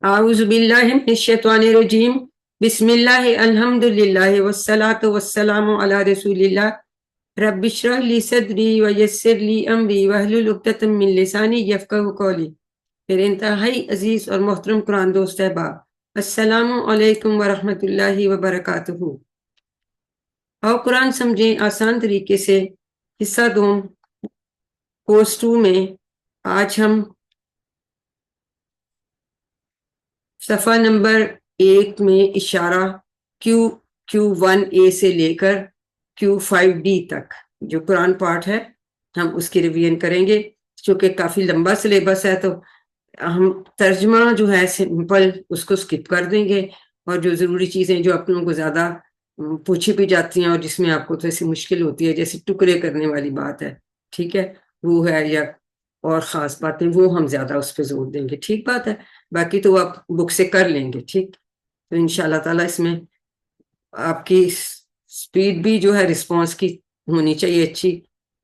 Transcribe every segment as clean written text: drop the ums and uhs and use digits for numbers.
اعوذ باللہ من الشیطان الرجیم بسم اللہ الحمدللہ والصلاة والسلام علی رسول اللہ رب اشرح لی صدری ویسر لی امری واحلل عقدۃ من لسانی یفقہوا قولی۔ پھر انتہائی عزیز اور محترم قرآن دوست احباب، السلام علیکم ورحمۃ اللہ وبرکاتہ۔ اور قرآن سمجھیں آسان طریقے سے، حصہ دوم، کورس 2 میں آج ہم صفحہ نمبر 1 میں اشارہ Q1A سے لے کر Q5D تک جو قرآن پاٹ ہے ہم اس کی ریویژن کریں گے، چونکہ کافی لمبا سلیبس ہے تو ہم ترجمہ جو ہے سمپل اس کو سکپ کر دیں گے، اور جو ضروری چیزیں جو اپنوں کو زیادہ پوچھی بھی جاتی ہیں اور جس میں آپ کو تو ایسی مشکل ہوتی ہے، جیسے ٹکڑے کرنے والی بات ہے، ٹھیک ہے، وہ ہے، یا اور خاص باتیں وہ ہم زیادہ اس پہ زور دیں گے، ٹھیک بات ہے۔ باقی تو آپ بک سے کر لیں گے، ٹھیک۔ تو انشاءاللہ تعالیٰ اس میں آپ کی سپیڈ بھی جو ہے رسپانس کی ہونی چاہیے اچھی،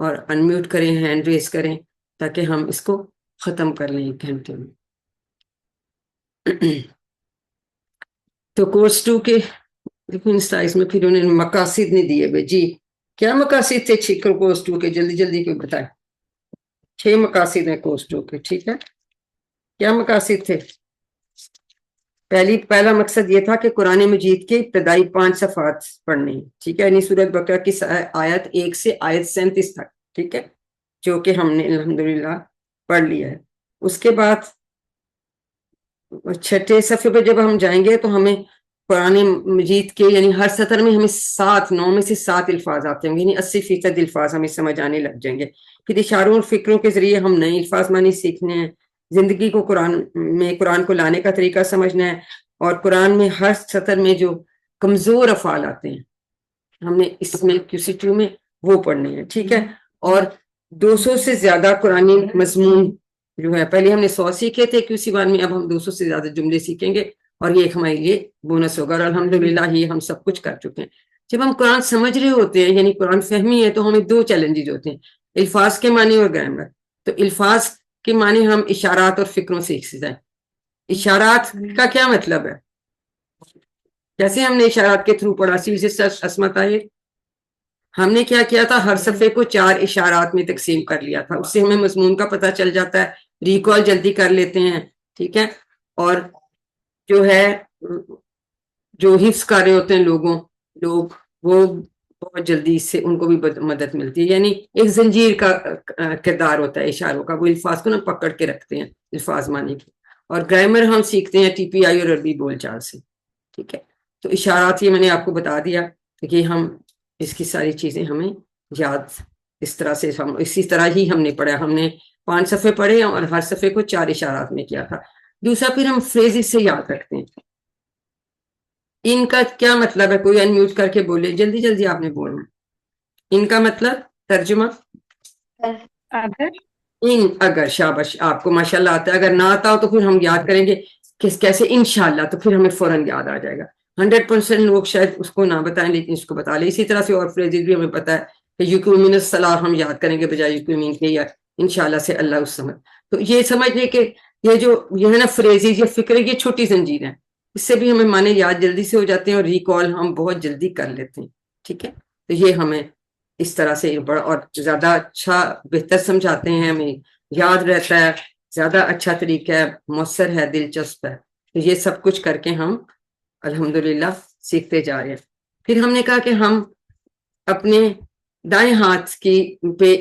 اور انمیوٹ کریں، ہینڈ ریز کریں تاکہ ہم اس کو ختم کر لیں 1 گھنٹے میں۔ تو کورس 2 کے سائز میں پھر انہوں نے مقاصد نہیں دیے بھائی، جی کیا مقاصد تھے کورس 2 کے؟ جلدی جلدی کوئی بتائیں۔ 6 مقاصد ہیں کورس 2 کے، ٹھیک ہے۔ کیا مقاصد تھے؟ پہلا مقصد یہ تھا کہ قرآن مجید کے ابتدائی 5 صفحات پڑھنے، ٹھیک ہے، یعنی سورۃ بقرہ کی آیت 1 سے آیت 37 تک، ٹھیک ہے، جو کہ ہم نے الحمدللہ پڑھ لیا ہے۔ اس کے بعد 6 صفحے پہ جب ہم جائیں گے تو ہمیں قرآن مجید کے یعنی ہر سطر میں ہمیں 9 میں سے 7 الفاظ آتے ہوں گے، یعنی 80% الفاظ ہمیں سمجھ آنے لگ جائیں گے۔ پھر اشاروں اور فکروں کے ذریعے ہم نئے الفاظ معنی سیکھنے ہیں، زندگی کو قرآن کو لانے کا طریقہ سمجھنا ہے، اور قرآن میں ہر سطر میں جو کمزور افعال آتے ہیں ہم نے اس میں QC2 میں وہ پڑھنے ہیں، ٹھیک ہے۔ اور 200 سے زیادہ قرآنی مضمون جو ہے، پہلے ہم نے 100 سیکھے تھے QC1 میں، اب ہم 200 سے زیادہ جملے سیکھیں گے، اور یہ ہمارے لیے بونس ہوگا، اور الحمدللہ یہ ہم سب کچھ کر چکے ہیں۔ جب ہم قرآن سمجھ رہے ہوتے ہیں یعنی قرآن فہمی ہے تو ہمیں 2 چیلنجز ہوتے ہیں، الفاظ کے معنی اور گرامر۔ تو الفاظ کے معنی ہم اشارات اور فکروں سے سیکھ جائیں۔ اشارات کا کیا مطلب ہے؟ جیسے ہم نے اشارات کے تھرو پڑھا، عصمت آئے، ہم نے کیا کیا تھا، ہر صفحے کو 4 اشارات میں تقسیم کر لیا تھا، اس سے ہمیں مضمون کا پتہ چل جاتا ہے، ریکال جلدی کر لیتے ہیں، ٹھیک ہے۔ اور جو ہے جو حفظ کر رہے ہوتے ہیں لوگ وہ بہت جلدی اس سے ان کو بھی مدد ملتی ہے، یعنی ایک زنجیر کا کردار ہوتا ہے اشاروں کا، وہ الفاظ کو نا پکڑ کے رکھتے ہیں الفاظ معنی کی۔ اور گرامر ہم سیکھتے ہیں TPI اور عربی بول چال سے، ٹھیک ہے۔ تو اشارات یہ میں نے آپ کو بتا دیا کہ ہم اس کی ساری چیزیں ہمیں یاد اس طرح سے اسی طرح ہی ہم نے پڑھا، ہم نے 5 صفحے پڑھے اور ہر صفحے کو 4 اشارات میں کیا تھا۔ دوسرا پھر ہم فریزز سے یاد رکھتے ہیں، ان کا کیا مطلب ہے؟ کوئی انمیوٹ کر کے بولے، جلدی جلدی آپ نے بولنا۔ ان کا مطلب ترجمہ، اگر شاباش آپ کو ماشاءاللہ آتا ہے، اگر نہ آتا ہو تو پھر ہم یاد کریں گے کیسے انشاءاللہ، تو پھر ہمیں فوراً یاد آ جائے گا۔ 100% لوگ شاید اس کو نہ بتائیں لیکن اس کو بتا لیں۔ اسی طرح سے اور فریزز بھی ہمیں پتا ہے کہ یقومین الصلاح ہم یاد کریں گے بجائے یقومین کے، یا انشاءاللہ سے اللہ اس سمجھ۔ تو یہ سمجھ لیں کہ یہ ہے نا فریزز، یہ فکر، یہ چھوٹی زنجیر ہے، اس سے بھی ہمیں معنی یاد جلدی سے ہو جاتے ہیں اور ریکال ہم بہت جلدی کر لیتے ہیں، ٹھیک ہے۔ تو یہ ہمیں اس طرح سے بڑا اور زیادہ اچھا بہتر سمجھاتے ہیں، ہمیں یاد رہتا ہے، زیادہ اچھا طریقہ ہے، مؤثر ہے، دلچسپ ہے۔ تو یہ سب کچھ کر کے ہم الحمدللہ سیکھتے جا رہے ہیں۔ پھر ہم نے کہا کہ ہم اپنے دائیں ہاتھ پہ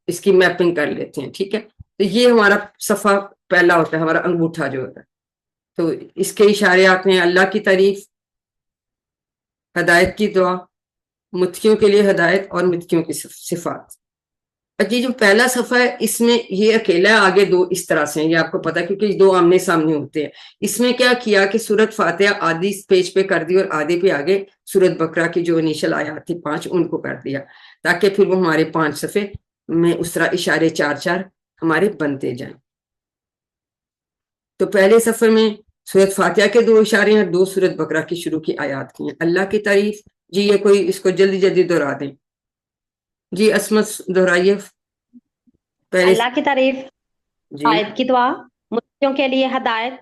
اس کی میپنگ کر لیتے ہیں، ٹھیک ہے۔ تو یہ ہمارا صفحہ پہلا ہوتا ہے، ہمارا انگوٹھا جو ہوتا ہے۔ تو اس کے اشارے آتے ہیں اللہ کی تعریف، ہدایت کی دعا، متقیوں کے لیے ہدایت اور متقیوں کی صفات۔ جی جو پہلا صفحہ ہے اس میں یہ اکیلا ہے، آگے 2 اس طرح سے ہیں، یہ آپ کو پتا ہے کیونکہ 2 آمنے سامنے ہوتے ہیں۔ اس میں کیا کیا کہ سورۃ فاتحہ آدھی پیج پہ کر دی اور آدھے پہ آگے سورۃ بقرہ کی جو انیشل آیات تھی 5 ان کو کر دیا، تاکہ پھر وہ ہمارے 5 صفحے میں اس طرح اشارے 4 ہمارے بنتے جائیں۔ تو پہلے صفحے میں سورۃ فاتحہ کے 2 اشارے ہیں، 2 سورۃ بقرہ کی شروع کی آیات کی ہیں۔ اللہ کی تعریف، جی یہ کوئی اس کو جلدی جلدی دہرا دیں، جی عصمت دہرائیے پہلے۔ اللہ کی تعریف، جی آیت کی دعا، متقیوں کے لیے ہدایت،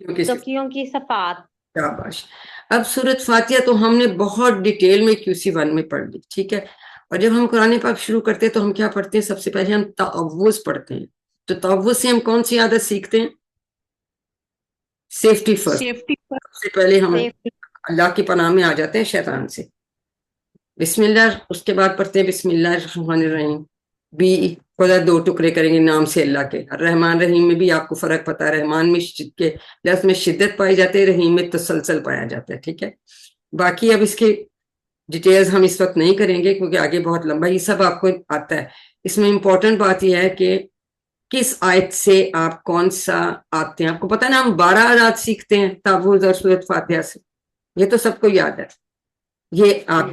تقیوں کی صفات. شاباش. اب سورت فاتحہ تو ہم نے بہت ڈیٹیل میں QC1 میں پڑھ لی, ٹھیک ہے. اور جب ہم قرآن پاک شروع کرتے ہیں تو ہم کیا پڑھتے ہیں؟ سب سے پہلے ہم تعوذ پڑھتے ہیں. تو تعوذ سے ہم کون سی عادت سیکھتے ہیں؟ Safety first. سب سے پہلے ہم اللہ کی پناہ میں آ جاتے ہیں شیطان سے. بسم اللہ, اس کے بعد پڑھتے ہیں بسم اللہ الرحمن الرحیم. بھی خدا دو ٹکڑے کریں گے نام سے اللہ کے. رحمان رحیم میں بھی آپ کو فرق پتا ہے, رحمان میں کے لفظ میں شدت پائی جاتی ہے, رحیم میں تسلسل پایا جاتا ہے, ٹھیک ہے. باقی اب اس کے ڈیٹیلز ہم اس وقت نہیں کریں گے کیونکہ آگے بہت لمبا, یہ سب آپ کو آتا ہے. اس میں امپورٹنٹ بات یہ ہے کہ کس آیت سے آپ کون سا آتے ہیں. آپ کو پتا نا ہم 12 آیات سیکھتے ہیں تعوذ اور سورۃ فاتحہ سے, یہ تو سب کو یاد ہے. یہ آپ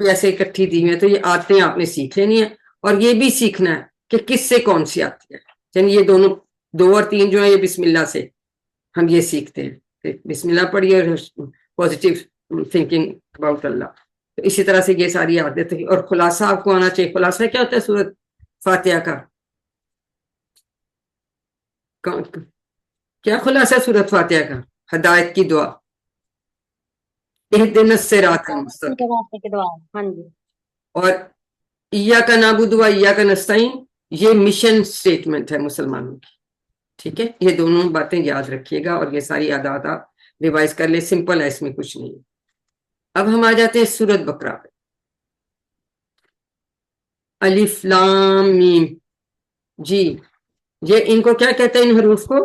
ایسے اکٹھی دی ہوئی ہیں تو یہ آتے ہیں آپ نے سیکھ لینی ہے, اور یہ بھی سیکھنا ہے کہ کس سے کون سی آتی ہے. یعنی یہ دونوں 2 اور 3 جو ہیں یہ بسم اللہ سے ہم یہ سیکھتے ہیں, بسم اللہ پڑھیے اور پازیٹیو تھنکنگ اباؤٹ اللہ. تو اسی طرح سے یہ ساری عادت ہے. اور خلاصہ آپ کو آنا چاہیے. خلاصہ کیا ہوتا ہے سورۃ فاتحہ کا؟ کیا خلاصہ سورۃ فاتحہ کا؟ ہدایت کی دعا, اہدنا الصراط المستقیم. ہاں جی. اور ایاک نعبد و ایاک نستعین یہ مشن سٹیٹمنٹ ہے مسلمانوں کی, ٹھیک ہے. یہ دونوں باتیں یاد رکھیے گا اور یہ ساری عادات آپ ریوائز کر لیں. سمپل ہے, اس میں کچھ نہیں. اب ہم آ جاتے ہیں سورۃ بقرہ پہ. الف لام میم, جی یہ ان کو کیا کہتے ہیں؟ ان حروف کو,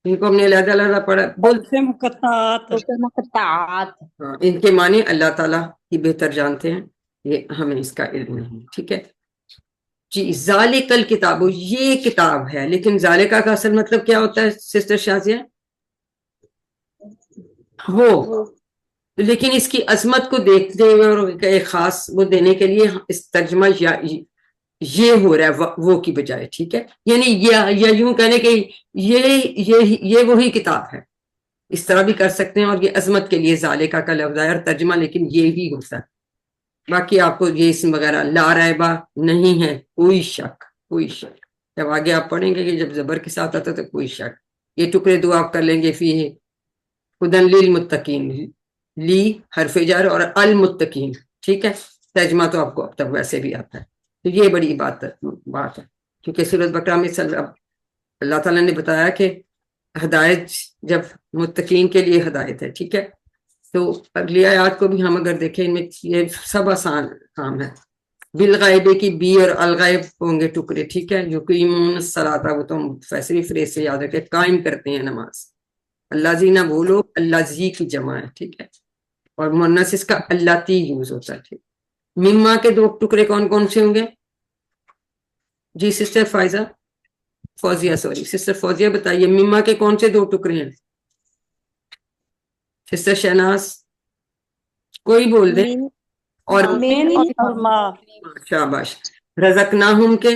ان کو ہم نے علیحدہ علیحدہ پڑھا. بولتے ہیں مقطعات. ان کے معنی اللہ تعالیٰ کی بہتر جانتے ہیں, یہ ہمیں اس کا علم نہیں, ٹھیک ہے جی. ذالک الکتاب, یہ کتاب ہے, لیکن ذالکہ کا اصل مطلب کیا ہوتا ہے سسٹر شازیہ؟ وہ. لیکن اس کی عظمت کو دیکھتے ہوئے اور ایک خاص وہ دینے کے لیے اس ترجمہ یہ ہو رہا ہے وہ کی بجائے, ٹھیک ہے. یعنی یا یوں کہنے کہ یہ وہی کتاب ہے, اس طرح بھی کر سکتے ہیں. اور یہ عظمت کے لیے ذالکہ کا لفظ ہے اور ترجمہ لیکن یہی ہوتا ہے. باقی آپ کو یہ اسم وغیرہ لا ریبہ نہیں ہے, کوئی شک, کوئی شک. جب آگے آپ پڑھیں گے کہ جب زبر کے ساتھ آتا تو کوئی شک. یہ ٹکڑے دو آپ کر لیں گے. فی ہدی للمتقین, لی حرف جر اور المتقین, ٹھیک ہے. ترجمہ تو آپ کو اب تک ویسے بھی آتا ہے. تو یہ بڑی بات ہے کیونکہ سورۃ بقرہ میں اللہ تعالیٰ نے بتایا کہ ہدایت جب متقین کے لیے ہدایت ہے, ٹھیک ہے. تو اگلی آیات کو بھی ہم اگر دیکھیں ان میں یہ سب آسان کام ہے. بالغیب کی بی اور الغیب ہوں گے ٹکڑے, ٹھیک ہے. یقیمون الصلاۃ, وہ تو ویسے بھی فریز سے یاد رکھے, قائم کرتے ہیں نماز. اللہ زی نہ بولو, اللہ زی کی جمع ہے, ٹھیک ہے. اور مؤنث اس کا اللہ تی یوز ہوتا ہے, ٹھیک. مما کے 2 ٹکڑے کون کون سے ہوں گے؟ جی sister Faiza, Fauzia, sorry sister Fauzia بتائیے مما کے کون سے 2 ٹکڑے ہیں؟ سسٹر شہناز کوئی بول دیں. اور شاباش. رزقناہم کے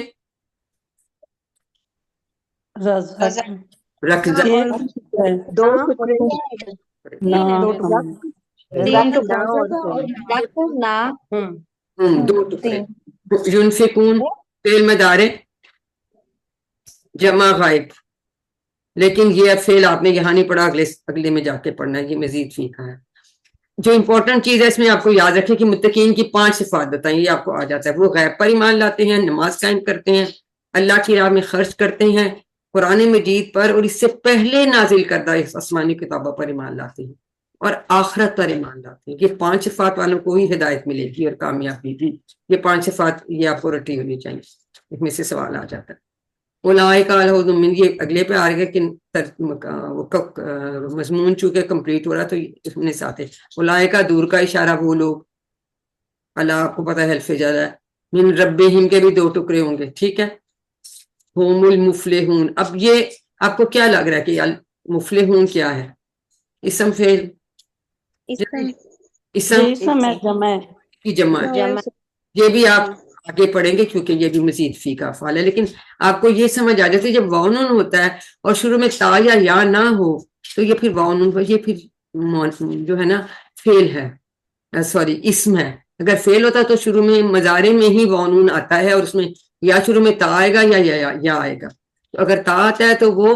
دو ٹکڑے. ينفقون فعل مضارع جمع غائب, لیکن یہ فعل آپ نے یہاں نہیں پڑھا, اگلے میں جا کے پڑھنا ہے, یہ مزید فیقہ ہے. جو امپورٹنٹ چیز ہے اس میں آپ کو یاد رکھیں کہ متقین کی 5 صفات بتائیں, یہ آپ کو آ جاتا ہے. وہ غیب پر ایمان لاتے ہیں, نماز قائم کرتے ہیں, اللہ کی راہ میں خرچ کرتے ہیں, قرآن مجید پر اور اس سے پہلے نازل کردہ آسمانی کتابوں پر ایمان لاتے ہیں, اور آخرت پر ایمان لاتے ہیں. یہ 5 صفات والوں کو ہی ہدایت ملے گی اور کامیابی بھی. یہ 5 صفات یہ آپ کو رٹی ہونی چاہیے. اس میں سے سوال آ جاتا ہے. اولئک علی ھدی من, یہ اگلے پہ آ رہے کہ مضمون چونکہ کمپلیٹ ہو رہا تو اس میں ساتھ ہے. اولئک دور کا اشارہ وہ لوگ, اللہ آپ کو پتہ ہے حلف جر ہے, من ربہم کے بھی 2 ٹکڑے ہوں گے, ٹھیک ہے. ہم المفلحون. اب یہ آپ کو کیا لگ رہا ہے کہ مفلحون کیا ہے؟ اسم فعل, اسم کی جمع ہے. یہ بھی آپ آگے پڑھیں گے کیونکہ یہ بھی مزید فی کا افعال ہے. لیکن آپ کو یہ سمجھ آ جاتی ہے جب واو نون ہوتا ہے اور شروع میں تا یا نہ ہو تو یہ پھر واو نون, یہ پھر جو ہے نا فعل ہے, سوری اسم ہے. اگر فعل ہوتا تو شروع میں مضارع میں ہی واو نون آتا ہے اور اس میں یا شروع میں تا آئے گا یا آئے گا. تو اگر تا آتا ہے تو وہ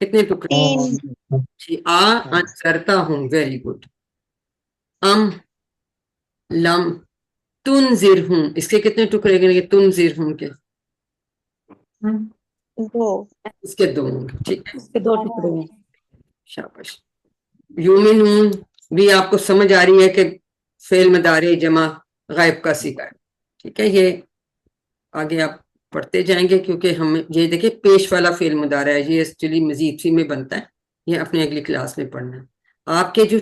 کتنے ٹکڑے؟ 3 جی انذرتا ہوں، ویری گڈ. ام لم تنذر ہوں، اس کے کتنے ٹکڑے گئے یہ تنذر ہوں کے؟ 2 اس کے 2 ہوں گے. ٹھیک ہے، اس کے 2 ٹکڑے ہیں. شاباش. یومنون بھی آپ کو سمجھ آ رہی ہے کہ فعل مضارع جمع غائب کا صیغہ ہے. ٹھیک ہے، یہ آگے آپ پڑھتے جائیں گے کیونکہ ہم یہ دیکھیں پیش والا فعل مضارع ہے، یہ ایکچولی مزید فی میں بنتا ہے، یہ اپنے اگلی کلاس میں پڑھنا ہے. آپ کے جو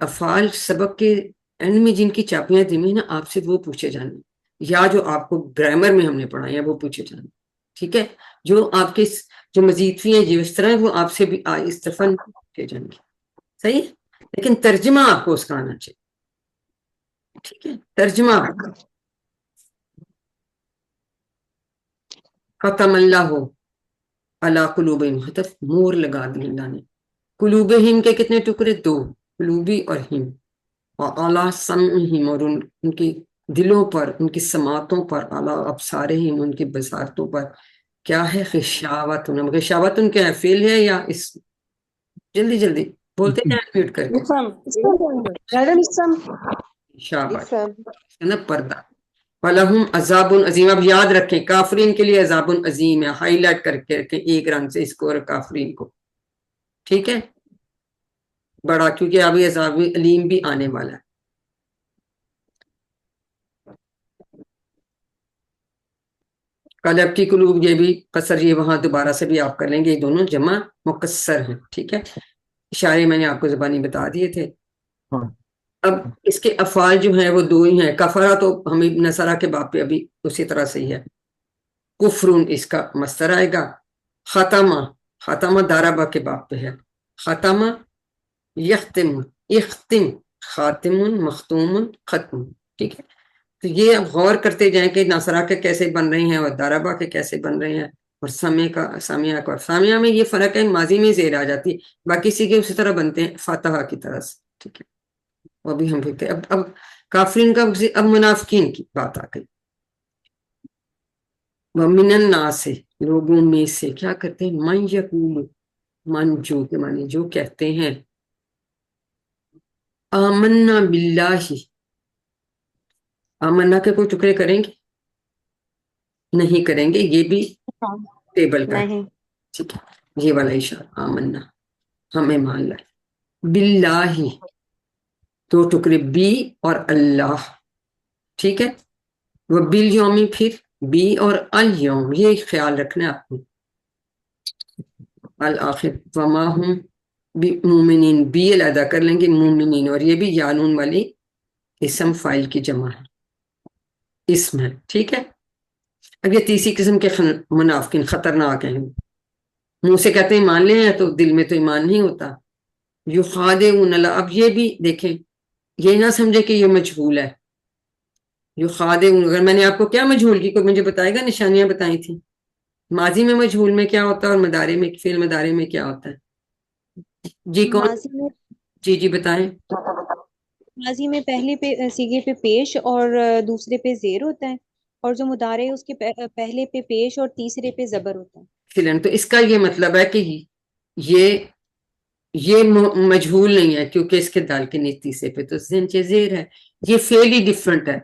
افعال سبق کے اینڈ میں جن کی چاپیاں دی ہوئی نا آپ سے وہ پوچھے جانے، یا جو آپ کو گرامر میں ہم نے پڑھا ہے وہ پوچھے جانے. ٹھیک ہے، جو آپ کے جو مزید فی ہیں جو اس طرح وہ آپ سے بھی اس طرح پوچھے جائیں گے. صحیح ہے، لیکن ترجمہ آپ کو اس کا آنا چاہیے. ٹھیک ہے، ترجمہ ختم اللہ علی قلوبہم، حتف مور لگا دی اللہ نے. قلوبہم کے کتنے ٹکڑے؟ 2، قلوبی اور ہم. اعلیٰ سمعہم، اور ان کی دلوں پر، ان کی سماعتوں پر، اعلیٰ ابصارہم، ان کی بصارتوں پر کیا ہے؟ غشاوتن. غشاوتن کیا ہے؟ فعل ہے یا اس؟ جلدی جلدی بولتے ہیں میوٹ کر کے. میڈم اسم شاباش، ہے نا پردہ. فَلَهُمْ عَذَابٌ عَظِيمٌ. اب یاد رکھیں کافرین کے لیے عذاب عظیم ہے، ہائی لائٹ کر کے رکھیں ایک رنگ سے اس کو اور کافرین کو. ٹھیک ہے، بڑا، کیونکہ ابھی عذاب علیم بھی آنے والا ہے. قلب کی قلوب، یہ بھی قصر، یہ وہاں دوبارہ سے بھی آپ کر لیں گے، یہ دونوں جمع مقصر ہیں. ٹھیک ہے، اشارے میں نے آپ کو زبانی بتا دیے تھے. اب اس کے افعال جو ہیں وہ 2 ہی ہیں. کفرہ تو ہمیں نصرہ کے باب پہ ابھی اسی طرح سے ہی ہے. کفرون اس کا مصدر آئے گا. ختمہ، ختمہ داربہ کے باب پہ ہے. ختمہ یختم، اختم، خاتم، مختوم، ختم. ٹھیک ہے، تو یہ اب غور کرتے جائیں کہ ناصرہ کے کیسے بن رہے ہیں اور داربہ کے کیسے بن رہے ہیں، اور سامیہ کا. سامیہ میں یہ فرق ہے ماضی میں زیر آ جاتی ہے، باقی سیگے اسی طرح بنتے ہیں فاتحہ کی طرح سے. ٹھیک ہے، وہ بھی ہم دیکھتے ہیں. اب کافرین کا، اب منافقین کی بات آ گئی. وَمِنَ النَّاسِ، لوگوں میں سے کیا کرتے ہیں؟ من یقول، من جو کے معنی جو کہتے ہیں. آمنا باللہ، آمنا کے کوئی ٹکڑے کریں گے؟ نہیں کریں گے، یہ بھی ٹیبل کا ہے. نہیں. ٹھیک ہے، یہ والا اشارہ آمنا، ہمیں مان لائے. باللہ 2 ٹکڑے، بی اور اللہ. ٹھیک ہے، وہ بالیومی پھر بی اور الیوم، یہ خیال رکھنا ہے آپ کو. الآخر وما ہم مومنین، بی علیحدہ کر لیں گے، مومنین، اور یہ بھی یانون والی اسم فائل کی جمع ہے، اسم ہے. ٹھیک ہے، اب یہ تیسری قسم کے منافقین خطرناک ہیں، منہ سے کہتے ہیں ایمان لے ہیں تو دل میں تو ایمان نہیں ہوتا. یخادعون اللہ، اب یہ بھی دیکھیں، یہ نہ سمجھے کہ یہ مجہول ہے. یخادعون، اگر میں نے آپ کو کیا مجہول کی کوئی مجھے بتائے گا؟ نشانیاں بتائی تھیں. ماضی میں مجہول میں کیا ہوتا ہے اور مضارع میں، فعل مضارع میں کیا ہوتا ہے؟ جی کون؟ جی بتائیں. ماضی میں پہلے پہ سیگے پہ پیش اور دوسرے پہ زیر ہوتا ہے، اور جو مضارع ہے اس کے پہلے پہ پیش اور تیسرے پہ زبر ہوتا ہے. فیلن، تو اس کا یہ مطلب ہے کہ یہ مجہول نہیں ہے، کیونکہ اس کے دال کے نیچے تیسرے پہ تو زنچ زیر ہے. یہ فعل ہی ڈفرنٹ ہے.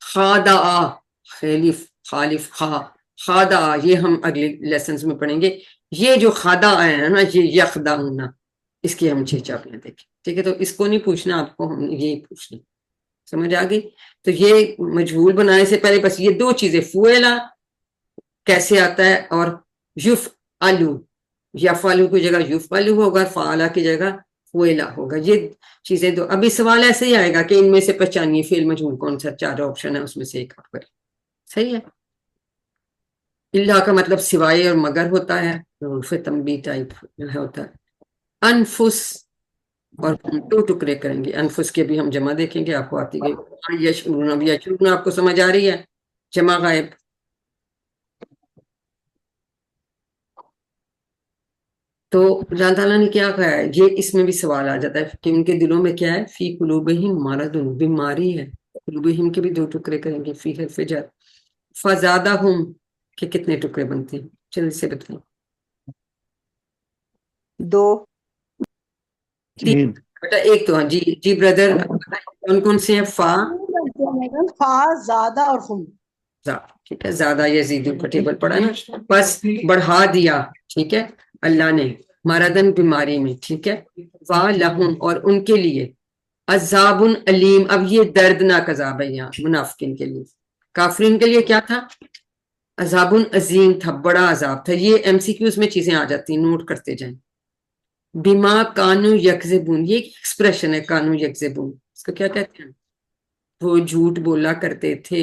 خادع، خالف، خالف، خادع، یہ ہم اگلے لیسنز میں پڑھیں گے. یہ جو خادع آیا ہے نا، یہ یخدعون، اس کی ہم 6 چاپیاں دیکھیں. ٹھیک ہے، تو اس کو نہیں پوچھنا آپ کو، ہم یہی پوچھنا. سمجھ آ گئی؟ تو یہ مجہول بنانے سے پہلے بس یہ 2 چیزیں، فعلا کیسے آتا ہے، اور یفعلو، یفعلو کی جگہ یفعلو ہوگا، فعلا کی جگہ فعلا ہوگا. یہ چیزیں 2. ابھی سوال ایسے ہی آئے گا کہ ان میں سے پہچانیے فعل مجہول کون سا، 4 آپشن ہے اس میں سے ایک آپ کریں. صحیح ہے. اللہ کا مطلب سوائے اور مگر ہوتا ہے، حروف تنبیہ ٹائپ ہوتا ہے. انفس، اور ہم 2 ٹکڑے کریں گے. انفس کے بھی ہم جمع دیکھیں گے، آپ کو آتی ہے. یشعرون، اب یشعرون آپ کو سمجھ آ رہی ہے، جمع غائب. تو اللہ تعالیٰ نے کیا کہا ہے، یہ اس میں بھی سوال آ جاتا ہے کہ ان کے دلوں میں کیا ہے؟ فی قلوبہم مرض، بیماری ہے. قلوبہم کے بھی 2 ٹکڑے کریں گے. فی حرف جر. فزادہم کے کتنے ٹکڑے بنتے ہیں؟ جلدی سے بتائیں. دو تین بیٹا ایک تو ہاں جی جی بردر کون کون سے ہیں فا فا زیادہ اور خم ٹھیک ہے زیادہ یزید کا ٹیبل پڑا ہے نا بس بڑھا دیا ٹھیک ہے اللہ نے مردن بیماری میں ٹھیک ہے وا لہم اور ان کے لیے عذاب علیم اب یہ دردناک عذاب ہے یہاں منافقین کے لیے کافرین کے لیے کیا تھا عذاب عظیم تھا بڑا عذاب تھا یہ ایم سی کیوز میں چیزیں آ جاتی ہیں نوٹ کرتے جائیں بیما کانو یکذبون یہ ایکسپریشن ہے کانو یکذبون اس کو کیا کہتے ہیں وہ جھوٹ بولا کرتے تھے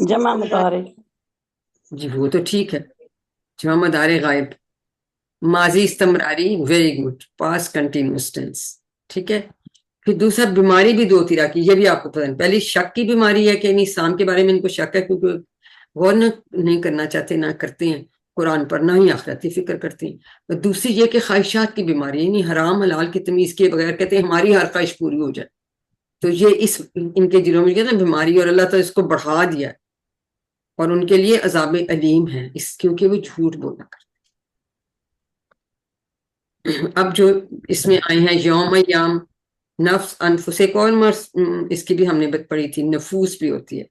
جمع مطارے جی وہ تو ٹھیک ہے جمع مدار غائب ماضی استمراری ویری گڈ پاس کنٹینیوس ٹینس ٹھیک ہے پھر دوسرا بیماری بھی دو طرح کی یہ بھی آپ کو پتہ ہے پہلی شک کی بیماری ہے کہ انسان کے بارے میں ان کو شک ہے کیونکہ غور نہیں کرنا چاہتے نہ کرتے ہیں قرآن پر نہ ہی آخرتی فکر کرتے ہیں اور دوسری یہ کہ خواہشات کی بیماری یعنی حرام حلال کی تمیز کے بغیر کہتے ہیں ہماری ہر خواہش پوری ہو جائے تو یہ ان کے دلوں میں کہتے ہیں بیماری اور اللہ تو اس کو بڑھا دیا اور ان کے لیے عذاب علیم ہے اس کیونکہ وہ جھوٹ بولا کرتے اب جو اس میں آئے ہیں یوم ایام نفس انفس ایک اور مرض اس کی بھی ہم نے پڑھی تھی نفوس بھی ہوتی ہے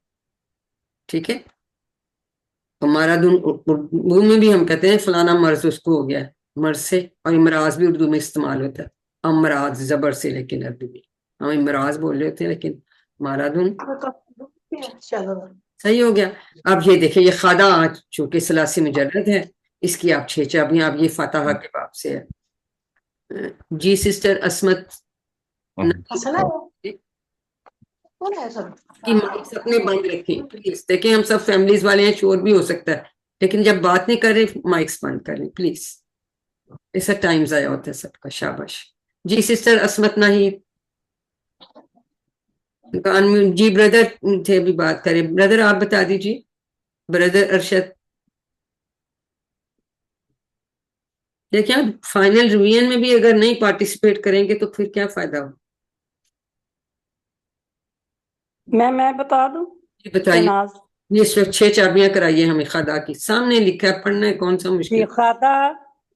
ٹھیک ہے ہمارا اردو میں بھی ہم کہتے ہیں فلانا مرض اس کو ہو گیا ہے مرض سے اور امراض بھی اردو میں استعمال ہوتا ہے امراض زبر سے لیکن اردو میں ہم امراض بول رہے ہوتے ہیں لیکن ہمارا صحیح ہو گیا اب یہ دیکھیں یہ خدا چونکہ ثلاثی مجرد ہے اس کی آپ 6 چابیاں اب یہ فاتحہ کے باب سے ہے جی سسٹر عصمت کی مائکس اپنے بند رکھیں پلیز دیکھیں ہم سب فیملیز والے ہیں شور بھی ہو سکتا ہے لیکن جب بات نہیں کر رہے مائکس بند کر لیں پلیز ایسا ٹائم ضائع ہوتا ہے سب کا شاباش جی سسٹر عصمت نہیں جی بردر تھے بھی بات کریں بردر آپ بتا دیجیے بردر ارشد دیکھیں فائنل ریویژن میں بھی اگر نہیں پارٹیسپیٹ کریں گے تو پھر کیا فائدہ ہو میں بتا دوں بتائیے یہ صرف 6 چابیاں کرائیے ہمیں خدا کی سامنے لکھا ہے پڑھنا ہے کون سا مشکل خدا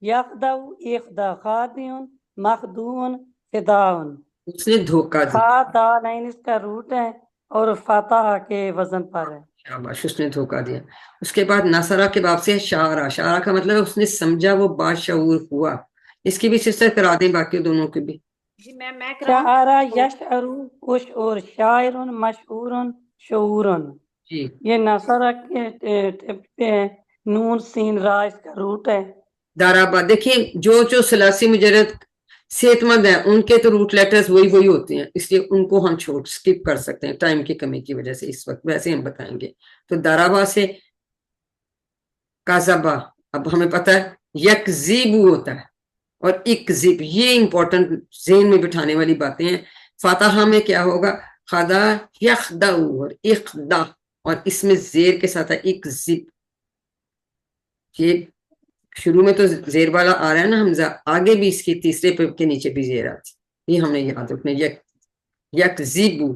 یخدع اخدا خادعن مخدوعن خداعن اس نے دھوکہ دیا خدا نہیں اس کا روٹ ہے اور فاتحہ کے وزن پر ہے شاباش اس نے دھوکہ دیا اس کے بعد نصرہ کے باب سے شعرا شعرا کا مطلب ہے اس نے سمجھا وہ باشعور ہوا اس کی بھی سسٹر کرا دیں باقی دونوں کی بھی جی میں شعرا یشعر اشعر شاعر مشعور شعور جی یہ نصرہ کے نون سین را اس کا روٹ ہے دارابا دیکھیں جو ثلاثی مجرد صحت مند ہیں ان کے تو روٹ لیٹرز وہی ہوتے ہیں اس لیے ان کو ہم سکپ کر سکتے ہیں ٹائم کی کمی کی وجہ سے اس وقت ویسے ہم بتائیں گے تو دارابا سے کازابا اب ہمیں پتہ ہے یکذیبو ہوتا ہے اور اکذب یہ امپورٹنٹ ذہن میں بٹھانے والی باتیں ہیں فاتحہ میں کیا ہوگا خدا یخدع اور اخدا اور اس میں زیر کے ساتھ ہے اکذب یہ شروع میں تو زیر والا آ رہا ہے نا حمزہ آگے بھی اس کی تیسرے پہ کے نیچے بھی زیر آتی یہ ہم نے یاد رکھنا یکذیبو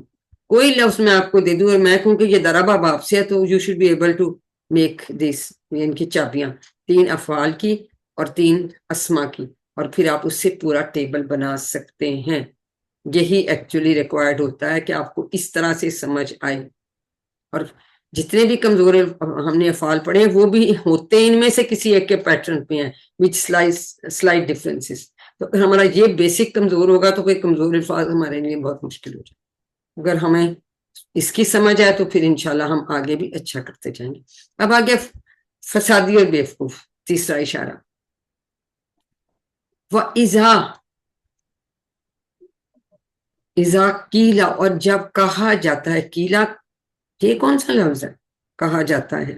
کوئی لفظ میں آپ کو دے دوں اور میں کہوں کہ یہ دربا باب سے ہے تو you should be able to make this ان کی چابیاں 3 افعال کی اور 3 اسما کی اور پھر آپ اس سے پورا ٹیبل بنا سکتے ہیں یہی ایکچولی ریکوائرڈ ہوتا ہے کہ آپ کو اس طرح سے سمجھ آئے اور جتنے بھی کمزور ہم نے افعال پڑھے ہیں وہ بھی ہوتے ہیں ان میں سے کسی ایک کے پیٹرن پہ ہیں وچ سلائٹ ڈفرینسز تو اگر ہمارا یہ بیسک کمزور ہوگا تو کوئی کمزور الفاظ ہمارے لیے بہت مشکل ہو جائے اگر ہمیں اس کی سمجھ آئے تو پھر انشاءاللہ ہم آگے بھی اچھا کرتے جائیں گے اب آگے فسادی اور بیوقوف تیسرا اشارہ اذا کیلا اور جب کہا جاتا ہے کیلا یہ کون سا لفظ ہے کہا جاتا ہے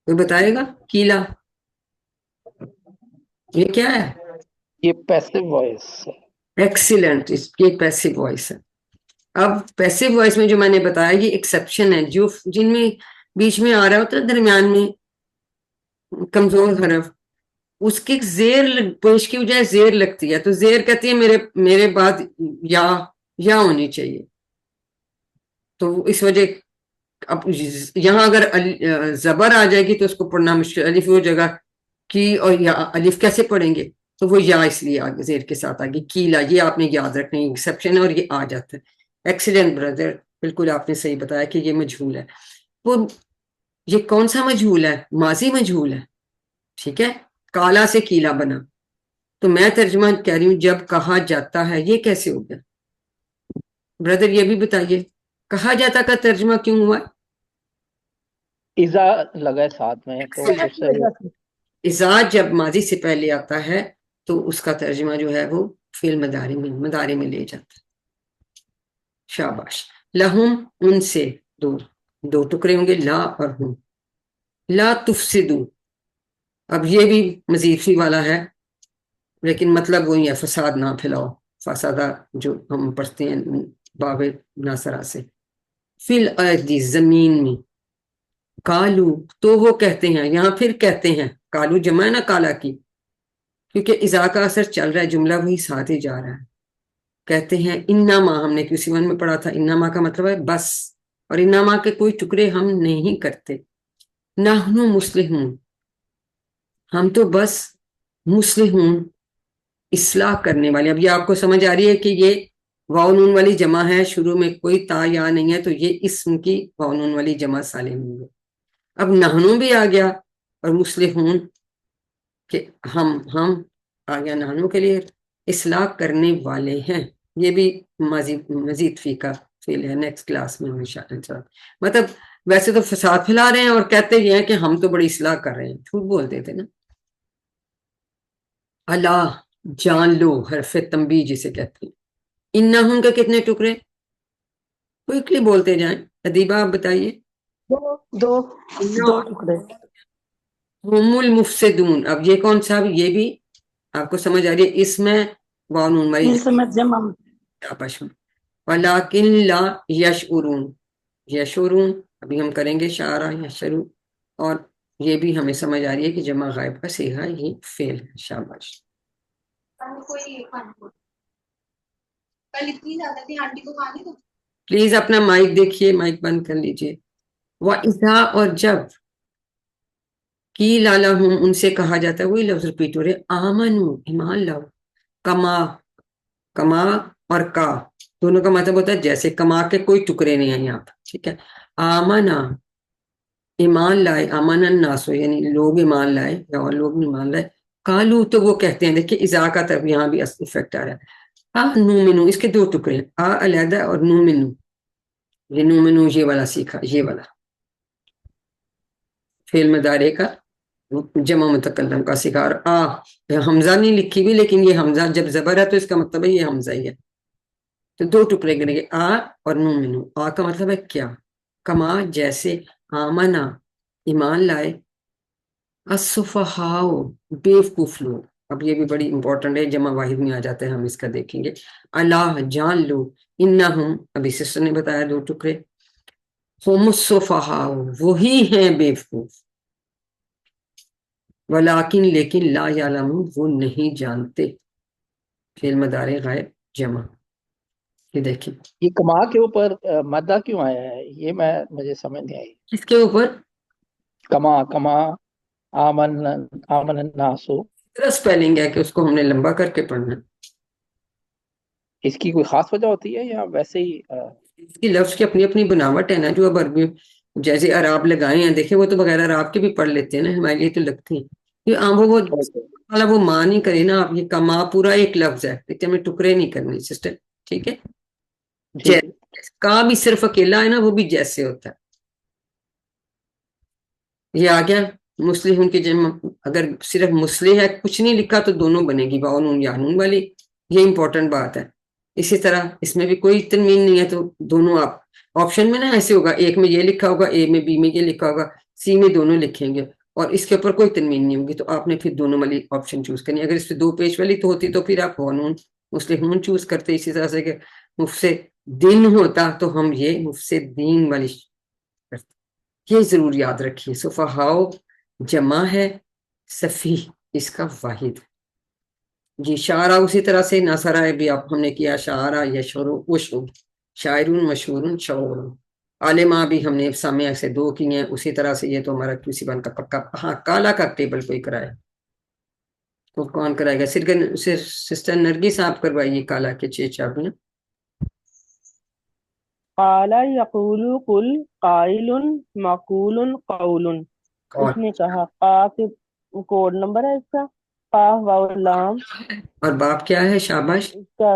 کوئی بتائے گا کیلا یہ کیا ہے یہ پیسو وائس ایکسیلنٹ یہ پیسو وائس ہے اب پیسو وائس میں جو میں نے بتایا یہ ایکسیپشن ہے جو جن میں بیچ میں آ رہا ہوتا ہے درمیان میں کمزور حرف اس کی زیر پیش کی بجائے زیر لگتی ہے تو زیر کہتی ہے میرے بعد یا ہونی چاہیے تو اس وجہ اب یہاں اگر زبر آ جائے گی تو اس کو پڑھنا مشکل الف وہ جگہ کی اور یا الف کیسے پڑھیں گے؟ تو وہ یا اس لیے آگے زیر کے ساتھ آگے کیلا، یہ آپ نے یاد رکھنا ہے، ایکسیپشن ہے اور یہ آ جاتا ہے. ایکسیلنٹ بردر، بالکل آپ نے صحیح بتایا کہ یہ مجہول ہے. وہ یہ کون سا مجہول ہے؟ ماضی مجہول ہے. ٹھیک ہے، کالا سے کیلا بنا. تو میں ترجمہ کہہ رہی ہوں جب کہا جاتا ہے، یہ کیسے ہو گیا بردر؟ یہ بھی بتائیے کہا جاتا کا ترجمہ کیوں ہوا؟ ایزا لگا ساتھ میں تو اس سے اذا جب ماضی سے پہلے آتا ہے تو اس کا ترجمہ جو ہے وہ فعل مضارع میں لے جاتا ہے. شاباش. لہم، ان سے، دو ٹکڑے ہوں گے، لا اور ہم. لا تفسدو، اب یہ بھی مزید فی والا ہے لیکن مطلب وہی ہے، فساد نہ پھیلاؤ، فسادہ جو ہم پڑھتے ہیں باب ناصرہ سے. فی الارض، زمین میں. کالو، تو وہ کہتے ہیں، یہاں پھر کہتے ہیں، کالو جمع ہے نا کالا کی، کیونکہ اذا کا اثر چل رہا ہے، جملہ وہی ساتھ ہی جا رہا ہے. کہتے ہیں انما، ہم نے کسی ون میں پڑھا تھا، انما کا مطلب ہے بس، اور انما کے کوئی ٹکڑے ہم نہیں کرتے. نحن مصلحون، ہم تو بس مصلحون، اصلاح کرنے والے. اب یہ آپ کو سمجھ آ رہی ہے کہ یہ واو نون والی جمع ہے، شروع میں کوئی تا یا نہیں ہے، تو یہ اسم کی واو نون والی جمع سالم ہوئی ہے. اب نحنو بھی آ گیا اور مصلحون کہ ہم آ گیا نحنو کے لیے، اصلاح کرنے والے ہیں. یہ بھی مزید فی کا فعل ہے، نیکسٹ کلاس میں انشاءاللہ. مطلب ویسے تو فساد پھیلا رہے ہیں اور کہتے یہ ہیں کہ ہم تو بڑی اصلاح کر رہے ہیں، جھوٹ بولتے تھے نا. اللہ، جان لو، حرف تنبیہ جسے کہتے ہیں. انہم کے کتنے ٹکڑے؟ کوئکلی بولتے جائیں. ادیبہ آپ بتائیے. دو ٹکڑے. هم المفسدون، اب یہ کون سا؟ یہ بھی آپ کو سمجھ آ رہی ہے، اس میں واو نون والی اس میں جمع. آپس میں. ولیکن لا یشعرون، یشعرون ابھی ہم کریں گے شعرا یشعرون، اور یہ بھی ہمیں سمجھ آ رہی ہے کہ جمع غائب کا صیغہ یہ فعل ہے. شاباش. پلیز اپنا مائک دیکھیے، مائک بند کر لیجئے. وَإِذَا، اور جب، قِیلَ لَهُمْ، ان سے کہا جاتا ہے، وہی لفظ ریپیٹ ہو رہے، آمنو، ایمان لاؤ. کما اور کا دونوں کا مطلب ہوتا ہے جیسے، کما کے کوئی ٹکڑے نہیں ہیں یہاں پر. ٹھیک ہے. آمنا، ایمان لائے. آمن الناس، یعنی لوگ ایمان لائے یا اور لوگ ایمان لائے. کالو، تو وہ کہتے ہیں. دیکھیں اذا کا طرف یہاں بھی افیکٹ آ رہا ہے. نومنو، اس کے دو ٹکڑے ہیں، آ علیحدہ اور نومنو. یہ نومنو یہ والا سیکھا، یہ والا فعل مضارع کا جمع متکلم کا سیکھا. اور حمزہ نہیں لکھی بھی، لیکن یہ حمزہ جب زبر ہے تو اس کا مطلب ہے یہ حمزہ ہی ہے. تو دو ٹکڑے کریں گے، آ اور نومنو. آ کا مطلب ہے کیا، کما جیسے، آمنا ایمان لائے، السفہاء بیوقوف لوگ. اب یہ بھی بڑی امپورٹنٹ ہے، جمع واحد میں آ جاتا ہے، ہم اس کا دیکھیں گے. اللہ، جان لو. انہم، ابھی سسٹر نے بتایا دو ٹکڑے. ہم السفہاء، وہی ہیں بیوقوف. ولیکن، لیکن، لا یعلمون، وہ نہیں جانتے. فعل مضارع غائب جمع. یہ دیکھیں یہ کما کے اوپر مدہ کیوں آیا ہے، یہ مجھے سمجھ نہیں آئی. کس کے اوپر؟ کما آمن الناس، اسپیلنگ ہے کہ اس کو ہم نے لمبا کر کے پڑھنا ہے. اس کی کوئی خاص وجہ ہوتی ہے یا ویسے ہی اس کی لفظ کی اپنی اپنی بناوٹ ہے نا، جو اب عربی جیسے عراب لگائے ہیں. دیکھیں وہ تو بغیر عراب کے بھی پڑھ لیتے ہیں نا، ہمارے لیے تو لگتے ہیں. وہ ماں نہیں کرے نا آپ، یہ کما پورا ایک لفظ ہے، لیکن ہمیں ٹکڑے نہیں کرنے سسٹر. ٹھیک ہے. کا بھی صرف اکیلا ہے نا، وہ بھی جیسے ہوتا ہے. یہ آ گیا مسلم کی جمع. اگر صرف مسلح ہے، کچھ نہیں لکھا، تو دونوں بنے گی، واو نون یا نون والی. یہ امپورٹنٹ بات ہے. اسی طرح اس میں بھی کوئی تنوین نہیں ہے، تو دونوں آپ آپشن میں نا ایسے ہوگا، ایک میں یہ لکھا ہوگا، اے میں، بی میں یہ لکھا ہوگا، سی میں دونوں لکھیں گے، اور اس کے اوپر کوئی تنوین نہیں ہوگی، تو آپ نے پھر دونوں والی آپشن چوز کرنی. اگر اس پہ دو پیش والی تو ہوتی تو پھر آپ نون مسلمون چوز کرتے. اسی طرح سے کہ مفسدین ہوتا تو ہم یہ مفسدین والی کرتے. یہ ضرور یاد رکھیے، صفحاء جمع ہے، صفیح اس کا واحد. جی شاعرہ اسی طرح سے ناصرہ بھی آپ ہم نے کیا، شاعرہ یشعر وشعر، شاعرون مشہور شعور. عالمہ بھی ہم نے سامع سے دو کی ہیں. اسی طرح سے یہ تو ہمارا QC1 کا پکا. ہاں کالا کا ٹیبل کوئی کرائے. تو کون کرائے گا؟ سسٹر نرگس آپ کروائیے کالا کے 6 چابیاں. قال یقول قل قائل مقول قول. اس نے کہا قاف کوڈ نمبر ہے اس کا، قاف واو لام اور باپ کیا ہے؟ شاباش، اس کا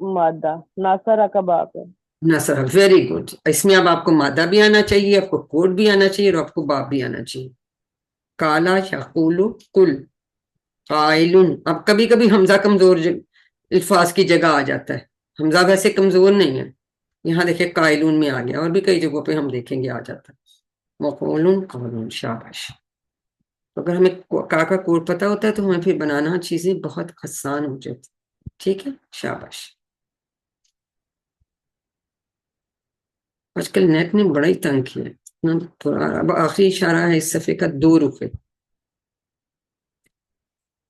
مادہ ناصرہ کا باپ ہے. نصر. Very good. اس میں اب آپ کو مادہ بھی آنا چاہیے، آپ کو کوڈ بھی آنا چاہیے، اور آپ کو باپ بھی آنا چاہیے. کالا یقول قل قائل. اب کبھی کبھی حمزہ کمزور الفاظ کی جگہ آ جاتا ہے. حمزہ ویسے کمزور نہیں ہے، یہاں دیکھیں قائلون میں آ گیا، اور بھی کئی جگہوں پہ ہم دیکھیں گے آ جاتا ہے. مقولون قولون. شاباش. اگر ہمیں کا کوڈ پتہ ہوتا ہے تو ہمیں پھر بنانا چیزیں بہت آسان ہو جاتی. ٹھیک ہے، شاباش. آج کل نیٹ نے بڑا ہی تنگ کیا ہے. اب آخری اشارہ ہے اس صفحے کا، 2 رخے.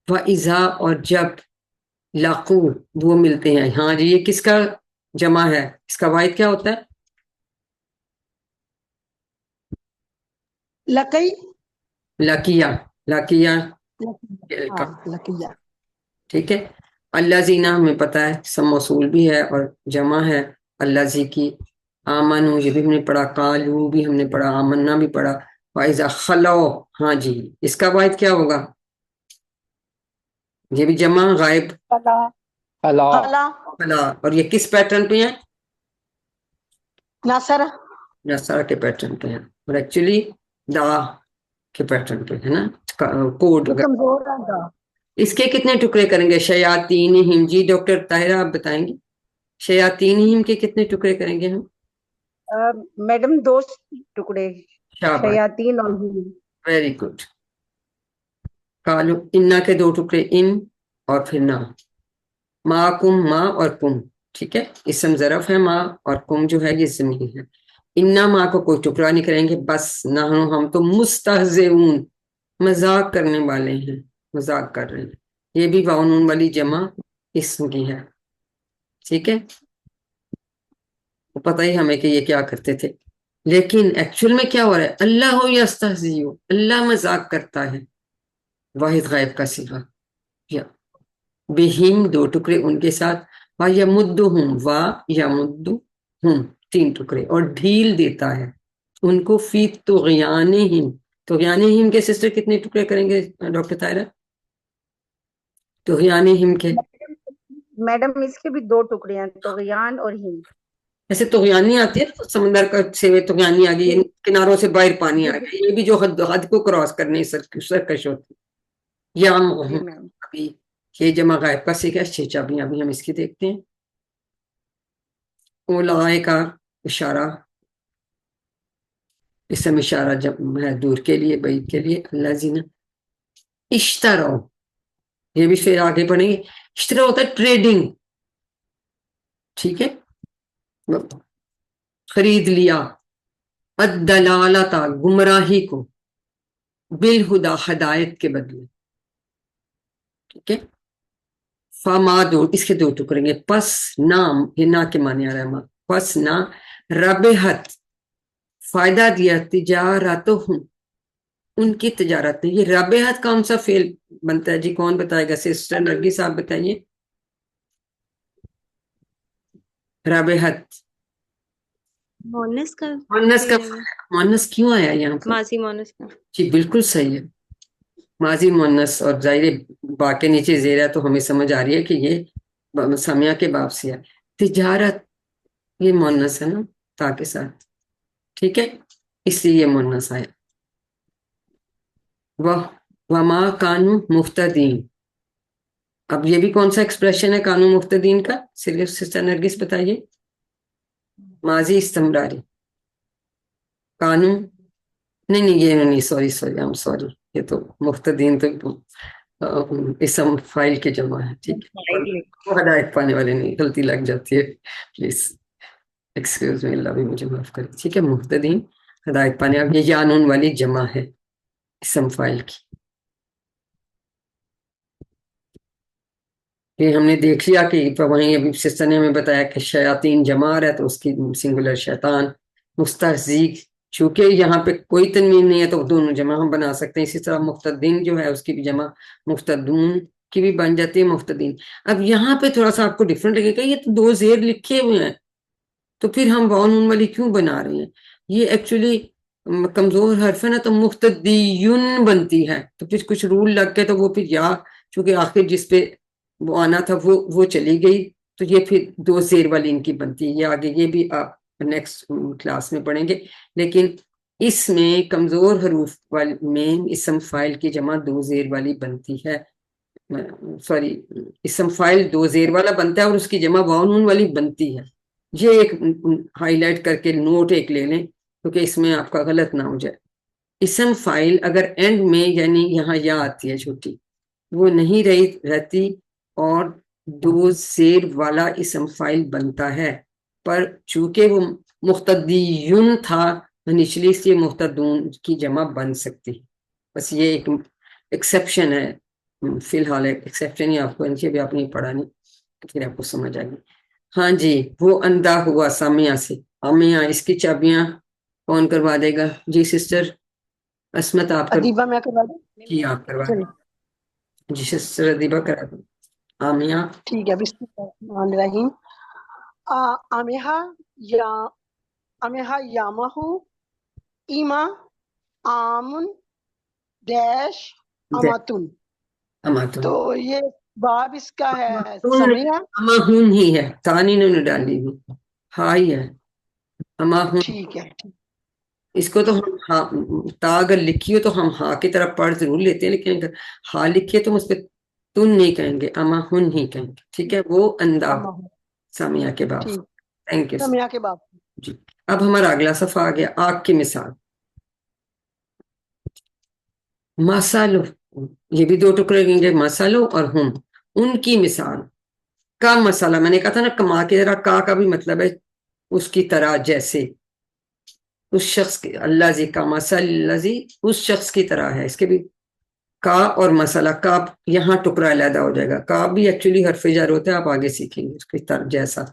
وَإِذَا، اور جب، لاقو، وہ ملتے ہیں. ہاں جی، یہ کس کا جمع ہے؟ اس کا واحد کیا ہوتا ہے؟ لقی. لکیہ. لکیہ. ہاں لقیہ. ٹھیک ہے. اللہ زینہ ہمیں پتا ہے سم موصول بھی ہے اور جمع ہے اللہ زی کی. آمنو یہ بھی ہم نے پڑھا، قالو بھی ہم نے پڑھا، آمنا بھی پڑھا. وَإِذَا خَلَوْا، ہاں جی، اس کا واحد کیا ہوگا؟ یہ بھی جمع غائب. فلا. فلا. فلا. فلا. اور یہ کس پیٹرن پہ ہیں؟ ناصر. نصارہ کے پیٹرن پہ ہیں، اور ایکچولی دا کے پیٹرن پہ ہے نا. کوڈ کمزور رہتا. اس کے کتنے ٹکڑے کریں گے؟ شیاطینہم. جی ڈاکٹر طاہرہ آپ بتائیں گے، شیاطینہم کے کتنے ٹکڑے کریں گے ہم؟ میڈم 2 ٹکڑے، شاباش، شیاطین اور ہم. Very good. کالو انا کے 2 ٹکڑے، ان اور پھر نہ. ما کم، ما اور کم. ٹھیک ہے، اسم ظرف ہے ما، اور کم جو ہے یہ ضمیر ہے. انا ما کو کوئی ٹکڑا نہیں کریں گے. بس نحن ہم تو مستہزئون، مذاق کرنے والے ہیں، مذاق کر رہے ہیں. یہ بھی واو نون والی جمع اسم کی ہے. ٹھیک ہے، پتہ ہی ہمیں کہ یہ کیا کرتے تھے، لیکن ایکچوئل میں کیا ہو رہا ہے؟ اللہ یستہزئ، اللہ مذاق کرتا ہے. واحد غائب کا صیغہ. یا بہم 2 ٹکڑے ان کے ساتھ. وا یمدہم، وا یمدہم 3 ٹکڑے، اور ڈھیل دیتا ہے ان کو. فی طغیانہم. طغیانہم کے سسٹر کتنے ٹکڑے کریں گے ڈاکٹر طاہرہ؟ طغیانہم کے میڈم اس کے بھی 2 ٹکڑے ہیں، طغیان اور ہند. ایسے طغیانی آتی ہے نا، سمندر کا سے طغیانی آ گئی، کناروں سے باہر پانی آ گیا. یہ بھی جو حد کو کراس کرنے سرکش ہوتی. یا جی میم. ابھی یہ جمع غائب کا صیغہ 6 چابیاں ابھی ہم اس کی دیکھتے ہیں. اولائے کا اشارہ، اسم اشارہ جب ہے دور کے لیے، بعید کے لیے. اللہ زینہ اشترو، یہ بھی پھر آگے پڑھیں گے. اشترا ہوتا ہے ٹریڈنگ. ٹھیک ہے، خرید لیا. الدلالتا، گمراہی کو. بالہدا، ہدایت کے بدلے. ٹھیک ہے. فما 2، اس کے 2 ٹکڑیں گے. پس نام، یہ نہ کے معنی آ رہا ہے. پس نہ ربحت، فائدہ دیا. تجارتہم، ان کی تجارت نے. یہ ربحت کون سا فعل بنتا ہے جی؟ کون بتائے گا؟ سسٹر نرگس آپ بتائیے. ربحت مونس کا مونس کا، مونس کیوں آیا یہاں پر؟ ماضی مونس کا. جی بالکل صحیح ہے، ماضی مونس. اور ظاہر با کے نیچے زیر ہے تو ہمیں سمجھ آ رہی ہے کہ یہ سمیہ کے باب سے ہے. تجارت یہ مونس ہے نا، تا کے ساتھ. ٹھیک ہے، اس لیے یہ مونس آیا. وما کانو مفتدین. اب یہ بھی کون سا ایکسپریشن ہے کانو مفتدین کا؟ صرف سسٹر نرگس بتائیے. ماضی استمراری. کانو نہیں یہ نہیں، سوری یہ تو مفتدین تو اسم فائل کے جمع ہے. ٹھیک ہے، وہ ہدایت پانے والے نہیں، غلطی لگ جاتی ہے، پلیز ایکسکیوز می، اللہ بھی مجھے معاف کرے. ٹھیک ہے، مفتدین ہدایت پانے. اب یہ یانون والی جمع ہے اسم فائل کی. یہ ہم نے دیکھ لیا کہ وہیں ابھی سسٹر نے ہمیں بتایا کہ شیاطین جمع ہے تو اس کی سنگولر شیطان. مستہزی، چونکہ یہاں پہ کوئی تنوین نہیں ہے تو دونوں جمع ہم بنا سکتے ہیں. اسی طرح مفتدین جو ہے اس کی بھی جمع مفتدون کی بھی بن جاتی ہے مفتدین. اب یہاں پہ تھوڑا سا آپ کو ڈفرنٹ لگے گا، یہ تو 2 زیر لکھے ہوئے ہیں تو پھر ہم واو نون والی کیوں بنا رہے ہیں؟ یہ ایکچولی کمزور حرف ہے نا، تو مختدیون بنتی ہے، تو پھر کچھ رول لگ کے تو وہ پھر یا چونکہ آخر جس پہ وہ آنا تھا وہ چلی گئی، تو یہ پھر 2 زیر والی ان کی بنتی ہے. یہ آگے یہ بھی آپ نیکسٹ کلاس میں پڑھیں گے. لیکن اس میں کمزور حروف میں اسم فاعل کی جمع 2 زیر والی بنتی ہے. سوری، اسم فاعل 2 زیر والا بنتا ہے اور اس کی جمع واو نون والی بنتی ہے. یہ ایک ہائی لائٹ کر کے نوٹ ایک لے لیں کیونکہ اس میں آپ کا غلط نہ ہو جائے. اسم فاعل اگر اینڈ میں یعنی یہاں یا آتی ہے چھوٹی، وہ نہیں رہتی اور 2 زیر والا اسم فاعل بنتا ہے، پر چونکہ وہ مختدیون تھا نچلی سے مختدون کی جمع بن سکتی. بس یہ ایک ایکسیپشن ہے، فی الحال ایکسیپشن ہی آپ کو بھی آپ نے پڑھا نہیں تو پھر آپ کو سمجھ آئے گی. ہاں جی، وہ اندھا ہوا سامیہ سے. آمیہ اس کی چابیاں کون کروا دے گا؟ جی سسٹر عصمت آپ کر ادیبہ میں کروا دوں؟ جی آپ کروا چلو دیں. جی سسٹر ادیبہ کرا دو. آمیہ ٹھیک ہے، بسم اللہ الرحمن الرحیم. امیہا یا امیہا یامہو ایما آمن ڈیش اماتن. اماتن تو یہ باب اس کا ہے سمیہ. اماہون ہی ہے، تانی نے ڈالی ہوئی ہائی ہے اماہون. ٹھیک ہے. اس کو تو ہم ہاں تا اگر لکھی ہو تو ہم ہاں کی طرف پڑھ ضرور لیتے ہیں، لیکن اگر ہاں لکھی ہے تو ہم اس پہ تن نہیں کہیں گے، اماہن ہی کہیں گے. ٹھیک ہے، وہ اندھا سامیہ کے باب. ٹھیک، تھینک یو. سمیہ کے باب. جی اب ہمارا اگلا صفحہ آ گیا، آگ کی مثال. مسالو، یہ بھی 2 ٹکڑے لیں گے، مسالو اور ہم، ان کی مثال. کا مسالہ میں نے کہا تھا نا، کما کے ذرا کا بھی مطلب ہے اس کی طرح، جیسے اس شخص کی. اللہ زی کا مسل لذی اس شخص کی طرح ہے. اس کے بھی کا اور مسئلہ، کا یہاں ٹکڑا علیحدہ ہو جائے گا. کا بھی ایکچولی حرف جر ہوتا ہے، آپ آگے سیکھیں گے اس کی طرح جیسا.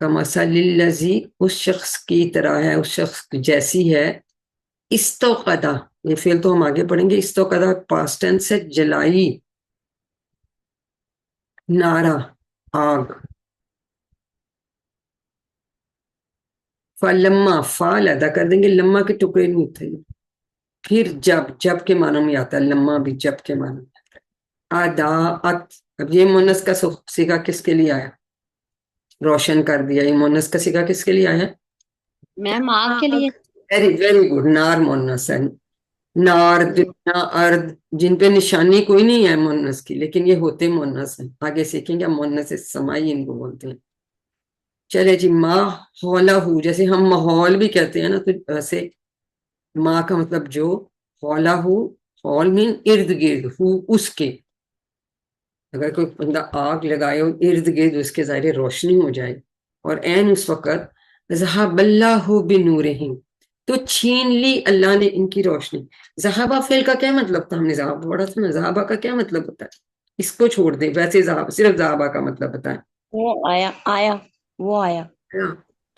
کا مسل لذی اس شخص کی طرح ہے، اس شخص جیسی ہے. استوقدہ، یہ فعل تو ہم آگے پڑھیں گے. استوقدہ پاسٹ ٹینس سے جلائی، نارا آگ. فلما فا علیحدہ کر دیں گے، لما کے ٹکڑے نہیں ہوتے. پھر جب کے معنوں میں آتا ہے، لما بھی جب کے معنوں میں آتا ہے. اداعت، اب یہ مونس کا صیغہ کس کے لیے آیا؟ روشن کر دیا. یہ مونس کا صیغہ کس کے لیے آیا؟ میم آگ کے لیے. Very very good. نار مونس ہے. نار، دنیا، ارد، جن پہ نشانی کوئی نہیں ہے مونس کی، لیکن یہ ہوتے مونس ہیں. آگے سیکھیں گے مونس سمائی ان کو بولتے ہیں. چلے جی، ماحولہ، جیسے ہم ماحول بھی کہتے ہیں نا، تو ویسے ماں کا مطلب جو، حولہ، حول مین ارد گرد، ہو اس کے. اگر کوئی بندہ آگ لگائے اور ارد گرد اس کے ظاہر روشنی ہو جائے، اور این اس وقت ذہب اللہ بنورہم، تو چھین لی اللہ نے ان کی روشنی. ذہبہ فعل کا کیا مطلب تھا؟ ہم نے ذہبہ پڑھا تھا نا. ذہبہ کا کیا مطلب ہوتا ہے؟ اس کو چھوڑ دیں، ویسے صرف ذہبہ کا مطلب بتائیں. وہ آیا، آیا، وہ آیا.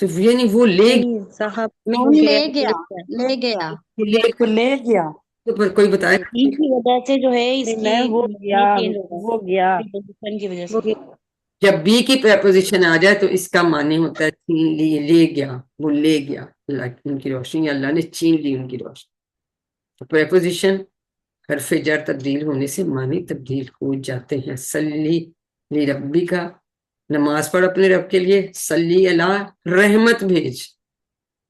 تو یعنی وہ لے نہیں، صاحب میم لے گیا، لے گیا. کو لے گیا. تو کوئی بتائے ای کی وجہ سے جو ہے اس نہیں کی میم، وہ گیا، چینج ہوگا وہ گیا. پوزیشن کی وجہ وہ سے. جب بی کی پریپوزیشن آ جائے تو اس کا معنی ہوتا ہے چھین لی، لے گیا. وہ لے گیا اللہ ان کی روشنی، اللہ نے چھین لی ان کی روشنی. تو پریپوزیشن حرف جر تبدیل ہونے سے معنی تبدیل ہو جاتے ہیں. سلی لی ربی کا، نماز پڑھ اپنے رب کے لیے. سلی اللہ، رحمت بھیج.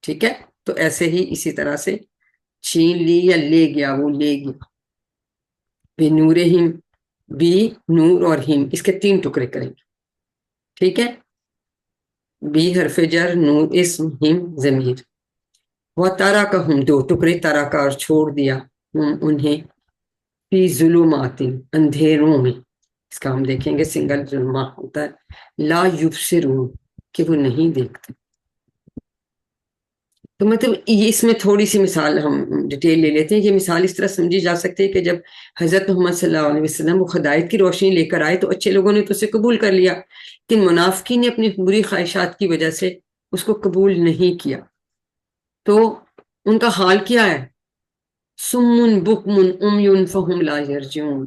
ٹھیک ہے، تو ایسے ہی اسی طرح سے چھین لی یا لے گیا، وہ لے گیا. بنورہم، بی نور اور ہم، اس کے 3 ٹکڑے کریں گے. ٹھیک ہے، بی حرف جر، نور اسم، ہم ضمیر. وہ تارا کا ہم 2 ٹکڑے، تارا کا اور چھوڑ دیا، ہم انہیں، فی ظلمات اندھیروں میں. اس کا ہم دیکھیں گے سنگل ظلمہ ہوتا ہے. لا یبصرون، کہ وہ نہیں دیکھتے. تو مطلب اس میں تھوڑی سی مثال ہم ڈیٹیل لے لیتے ہیں. یہ مثال اس طرح سمجھی جا سکتی ہے کہ جب حضرت محمد صلی اللہ علیہ وسلم وہ ہدایت کی روشنی لے کر آئے تو اچھے لوگوں نے تو اسے قبول کر لیا، لیکن منافقین نے اپنی بری خواہشات کی وجہ سے اس کو قبول نہیں کیا. تو ان کا حال کیا ہے؟ سمن بکمن عمیٌ فہم لا یرجعون.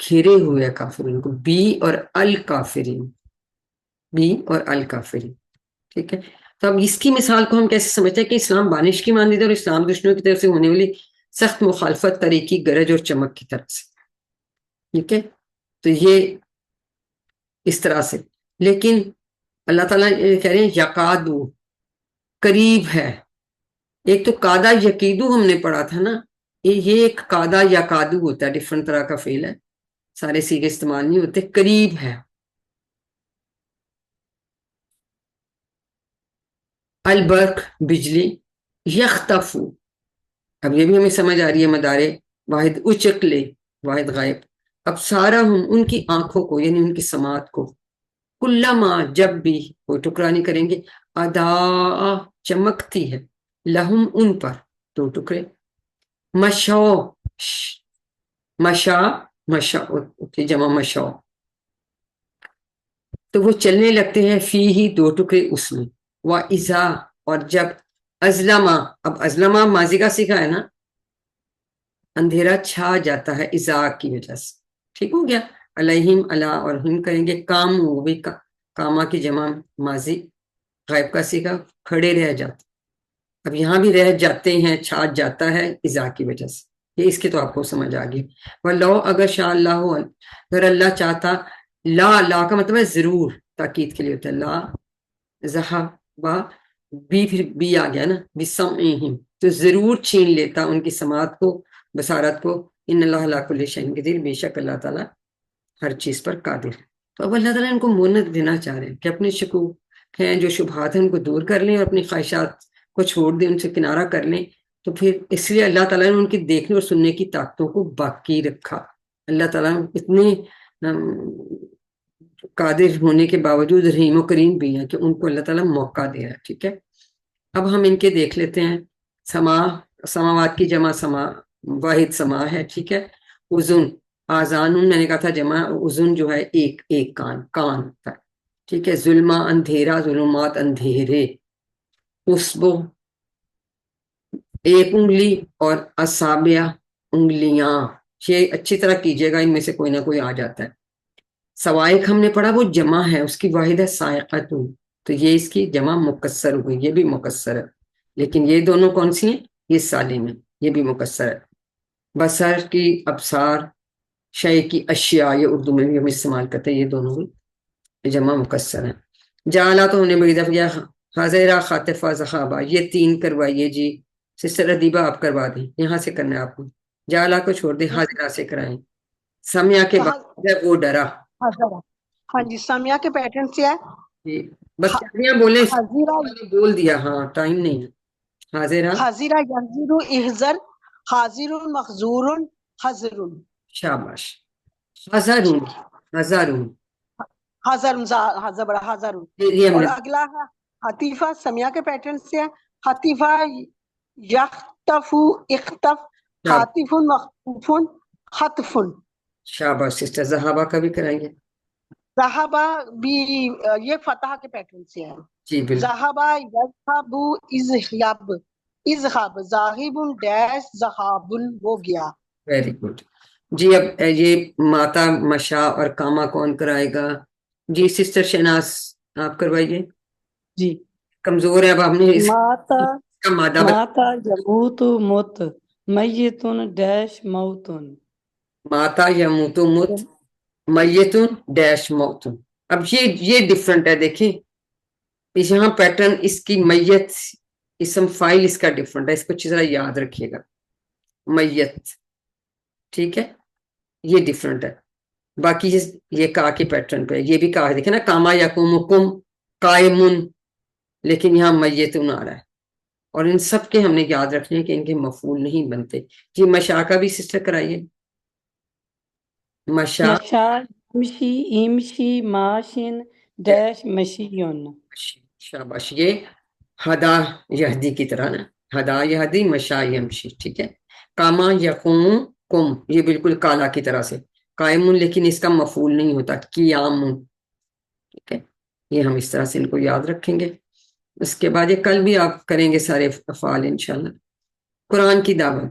گھیرے ہوئے کافرین کو، بی اور الکافرین، بی اور الکافرین، ٹھیک ہے. تو اب اس کی مثال کو ہم کیسے سمجھتے ہیں کہ اسلام بانش کی مانند ہے اور اسلام دشمنوں کی طرف سے ہونے والی سخت مخالفت طریقی گرج اور چمک کی طرف سے. ٹھیک ہے، تو یہ اس طرح سے. لیکن اللہ تعالیٰ کہہ رہے ہیں یقادو، قریب ہے. ایک تو کادا یقیدو ہم نے پڑھا تھا نا، یہ ایک کادا یقادو ہوتا ہے، ڈفرنٹ طرح کا فعل ہے، سارے سیغے استعمال نہیں ہوتے. قریب ہے. البرق بجلی، یختفو، اب یہ بھی ہمیں سمجھ آ رہی ہے مدارے واحد اچکلے، واحد غائب. اب سارا ہم ان کی آنکھوں کو یعنی ان کی سماعت کو، کلما جب بھی، کوئی ٹکرا نہیں کریں گے، ادا چمکتی ہے، لہم ان پر، دو ٹکڑے، مشو، مشا، مشا کی جمع مشو، تو وہ چلنے لگتے ہیں، فی ہی دو ٹکڑے اس میں، و ازا، اور جب، ازلما، اب ازلما ماضی کا سیکھا ہے نا، اندھیرا چھا جاتا ہے ازا کی وجہ سے. ٹھیک ہو گیا. علیہم، اللہ اور ہم کریں گے، کام، وہ بھی کاما کی جمع ماضی غائب کا سیکھا، کھڑے رہ جاتے. اب یہاں بھی رہ جاتے ہیں، چھا جاتا ہے ازا کی وجہ سے. یہ اس کی تو آپ کو سمجھ آ گئی. وَلَوْ اگر شاء اللہ، اگر اللہ چاہتا، لا کا مطلب ہے ضرور، تاکید کے لیے ہوتا ہے. لا ذہبا، بی پھر بی آ گیا نا، بسمعہم، تو ضرور چھین لیتا ان کی سماعت کو، بصارت کو. ان اللہ علی کل شیء قدیر، بے شک اللہ تعالیٰ ہر چیز پر قادر ہے. تو اب اللہ تعالیٰ ان کو مونت دینا چاہ رہے ہیں کہ اپنے شکوک ہیں، جو شبہات ہیں ان کو دور کر لیں اور اپنی خواہشات کو چھوڑ دیں، ان سے کنارہ کر لیں. تو پھر اس لیے اللہ تعالیٰ نے ان کی دیکھنے اور سننے کی طاقتوں کو باقی رکھا. اللہ تعالیٰ اتنے قادر ہونے کے باوجود رحیم و کریم بھی ہیں کہ ان کو اللہ تعالیٰ موقع دے رہا ہے. ٹھیک ہے، اب ہم ان کے دیکھ لیتے ہیں. سماوات کی جمع سما، واحد سما ہے. ٹھیک ہے. اذن، آذان، میں نے کہا تھا جمع، اذن جو ہے ایک کان ہوتا ہے. ٹھیک ہے. ظلمہ اندھیرا، ظلمات اندھیرے. اسبو ایک انگلی، اور اصابع انگلیاں. یہ اچھی طرح کیجیے گا، ان میں سے کوئی نہ کوئی آ جاتا ہے. سوائق ہم نے پڑھا وہ جمع ہے، اس کی واحد ہے سائقۃ، تو یہ اس کی جمع مکسر ہوئی، یہ بھی مکسر ہے. لیکن یہ دونوں کون سی ہیں؟ یہ سالم ہے، یہ بھی مکسر ہے. بصر کی ابصار، شے کی اشیاء، یہ اردو میں بھی ہم استعمال کرتے ہیں، یہ دونوں بھی جمع مکسر ہیں. جعلا تو ہم نے بڑی دفعہ کیا، حاضرہ، خاطفہ، ذخابہ، یہ تین کروائیے جی. سسٹر ادیبہ آپ کروا دیں، یہاں سے کرنا ہے آپ کو. جعلا کو چھوڑ دیں، حاضرہ سے کرائیں. سمیا کے بعد ہے وہ ڈرا. ہاں جی، سامیا کے پیٹرن سے ہے. جی بس کتنیاں بولیں، حاضرہ، بول دیا. ہاں ٹائم نہیں ہے. حاضرہ، حاضرہ یحضر، احذر، حاضر مخذور، حذر. شاباش. حذرون، حذرون، حذر، حذر بڑا حذر. یہ ہم اور نے اگلا ہے حتیفہ، سمیا کے پیٹرن سے ہے. حتیفہ یختف، اختف، خاطف، مخطوف، خطف. شاباش سسٹر. ذہابہ کا بھی کرائیں گے. ذہبہ بھی یہ فتح کے پیٹرن سے ہے. جی بالکل. ذہبہ یذہب، اذہب، اذہب، ذاہب ڈیش، ذہاب وہ گیا. Very good. جی اب یہ ماتا، مشا اور کاما کون کرائے گا؟ جی سسٹر شہناز آپ کروائیے. جی. کمزور ہے اب ہم نے اس ماتا، کا مادہ ماتا یموت مت، میتن ڈیش موتن. ماتا یموت مت، میتن ڈیش موتن. اب یہ ڈفرنٹ ہے. دیکھیں اس یہاں پیٹرن، اس کی میت اسم فائل اس کا ڈفرنٹ ہے، اس کو اچھی طرح یاد رکھیے گا. میت، ٹھیک ہے، یہ ڈفرنٹ ہے. باقی یہ کا کے پیٹرن پہ، یہ بھی کا ہے. دیکھیں نا، کاما یقومکم قائمن، لیکن یہاں میتن آ رہا ہے. اور ان سب کے ہم نے یاد رکھنے کہ ان کے مفعول نہیں بنتے. جی مشا کا بھی سسٹر کرائیے. مشا، مشا یمشی، امشی ماشن ڈیش مشیون. شاباش. یہ ہدا یہدی کی طرح نا، ہدا یہدی، مشا یمشی. ٹھیک ہے. کاما یقوم کم، یہ بالکل کالا کی طرح سے. قائمون، لیکن اس کا مفعول نہیں ہوتا، قیامون. ٹھیک ہے، یہ ہم اس طرح سے ان کو یاد رکھیں گے. اس کے بعد یہ کل بھی آپ کریں گے سارے افعال انشاءاللہ. قرآن کی دعوت.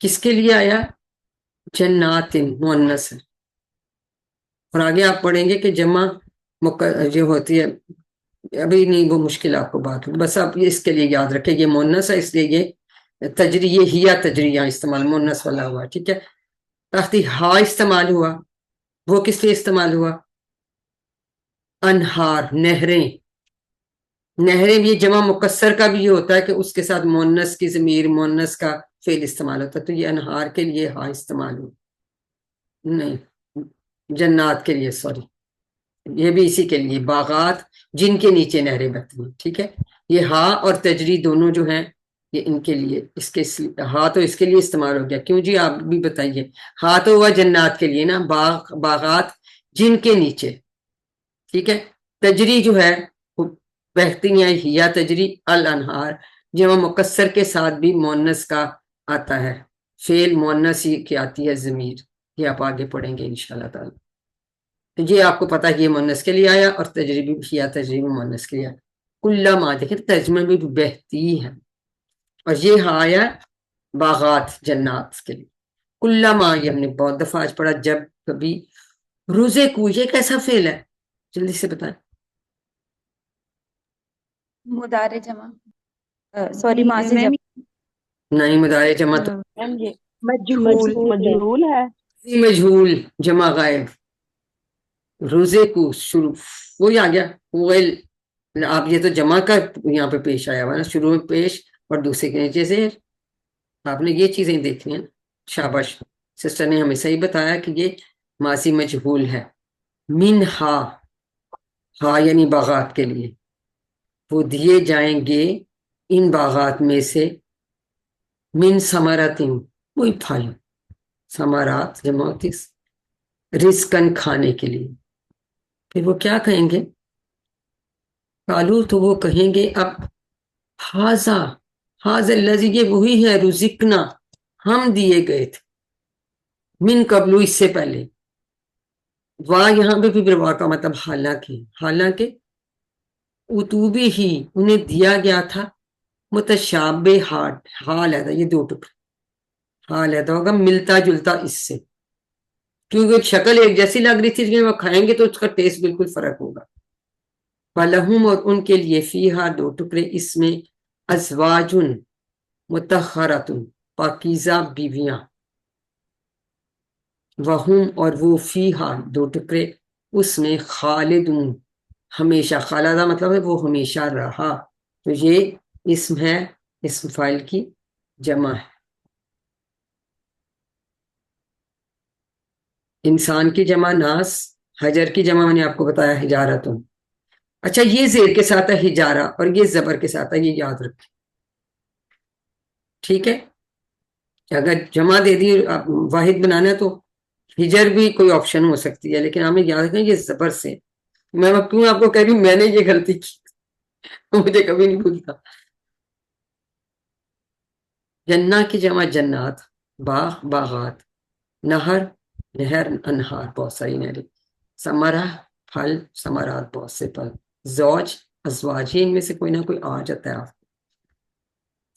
کس کے لیے آیا؟ جنات مؤنث ہے. اور آگے آپ پڑھیں گے کہ جمع جو ہوتی ہے، ابھی نہیں وہ مشکل آپ کو بات ہوگی، بس آپ اس کے لیے یاد رکھیں یہ مؤنث ہے، اس لیے یہ تجری، یہ ہیا تجری یہاں استعمال مؤنث والا ہوا. ٹھیک ہے. تاختی ہا استعمال ہوا، وہ کس لیے استعمال ہوا؟ انہار، نہریں. نہریں یہ جمع مکسر کا بھی یہ ہوتا ہے کہ اس کے ساتھ مؤنث کی ضمیر، مؤنث کا فعل استعمال ہوتا ہے، تو یہ انہار کے لیے ہا استعمال ہوا. نہیں، جنات کے لیے، سوری، یہ بھی اسی کے لیے، باغات جن کے نیچے نہریں بہتی ہیں. ٹھیک ہے. یہ ہا اور تجری دونوں جو ہیں یہ ان کے لیے، ہا تو اس کے لیے استعمال ہو گیا. کیوں جی؟ آپ بھی بتائیے. ہا تو ہوا جنات کے لیے نا، باغات جن کے نیچے. ٹھیک ہے. تجری جو ہے وہ بہتی ہیں، یا تجری الانہار جمع مکسر کے ساتھ بھی مؤنث کا آتا ہے، فعل مؤنث ہی کی آتی ہے ضمیر. یہ آپ آگے پڑھیں گے انشاءاللہ تعالی. تو یہ آپ کو پتا ہے یہ مؤنث کے لیے آیا، اور تجریبی یا تجریبی مؤنث کے لیے آیا. کلما دیکھیں ترجمہ میں بھی بہتی ہے، اور یہ آیا باغات جنات کے لیے. کلما یہ ہم نے بہت دفعہ آج پڑھا، جب کبھی. روزے کو یہ کیسا فعل ہے؟ جلدی سے بتائیں. مدارے جمع سوری ماضی میم جمع نہیں، مدارے جمع تو میم یہ مجہول مجہول ہے. مجہول جمع غائب. روزے کو شروع وہی آ گیا. آپ یہ تو جمع کا یہاں پہ پیش آیا ہوا نا، شروع میں پیش اور دوسرے کے نیچے سے. آپ نے یہ چیزیں دیکھنی ہیں. شاباش، سسٹر نے ہمیں صحیح بتایا کہ یہ ماضی مجہول ہے. من ہا یعنی باغات کے لیے. وہ دیے جائیں گے ان باغات میں سے، من ثمرات وہی پھل، ثمرات جمع ہوتی رزقن کھانے کے لیے. پھر وہ کیا کہیں گے؟ قالو تو وہ کہیں گے اب ہاذا الذی، یہ وہی ہے رزقنا ہم دیے گئے تھے، من قبلو اس سے پہلے. واہ یہاں پہ بھی واہ کا مطلب حالانکہ اتوبی ہی انہیں دیا گیا تھا، متشابہ حال ہے یہ دو ٹکڑے، حال ہے ہوگا ملتا جلتا اس سے، کیونکہ شکل ایک جیسی لگ رہی تھی لیکن وہ کھائیں گے تو اس کا ٹیسٹ بالکل فرق ہوگا. فَلَهُمْ اور ان کے لیے فیہا دو ٹکڑے، اس میں ازواجن مطہرۃ پاکیزہ بیویاں، وہم اور وہ فیہا دو ٹکڑے اس میں خالدون ہمیشہ، خالدہ مطلب ہے وہ ہمیشہ رہا. تو یہ اسم ہے، اسم فاعل کی جمع ہے. انسان کی جمع ناس، حجر کی جمع میں نے آپ کو بتایا حجارتن. اچھا یہ زیر کے ساتھ ہے حجارہ اور یہ زبر کے ساتھ ہے، یہ یاد رکھیں. ٹھیک ہے. اگر جمع دے دی واحد بنانا ہے تو ہجر بھی کوئی آپشن ہو سکتی ہے، لیکن ہمیں یاد رکھیں یہ زبر سے. میں کیوں آپ کو کہہ رہی ہوں میں نے یہ غلطی کی، مجھے کبھی نہیں بھولتا. جنہ کی جمع جنات، باغ باغات، نہر نہر، انہار بہت ساری نہریں، ثمرہ پھل، ثمرات بہت سے پھل، زوج ازواج، ان میں سے کوئی نہ کوئی آ جاتا ہے. آپ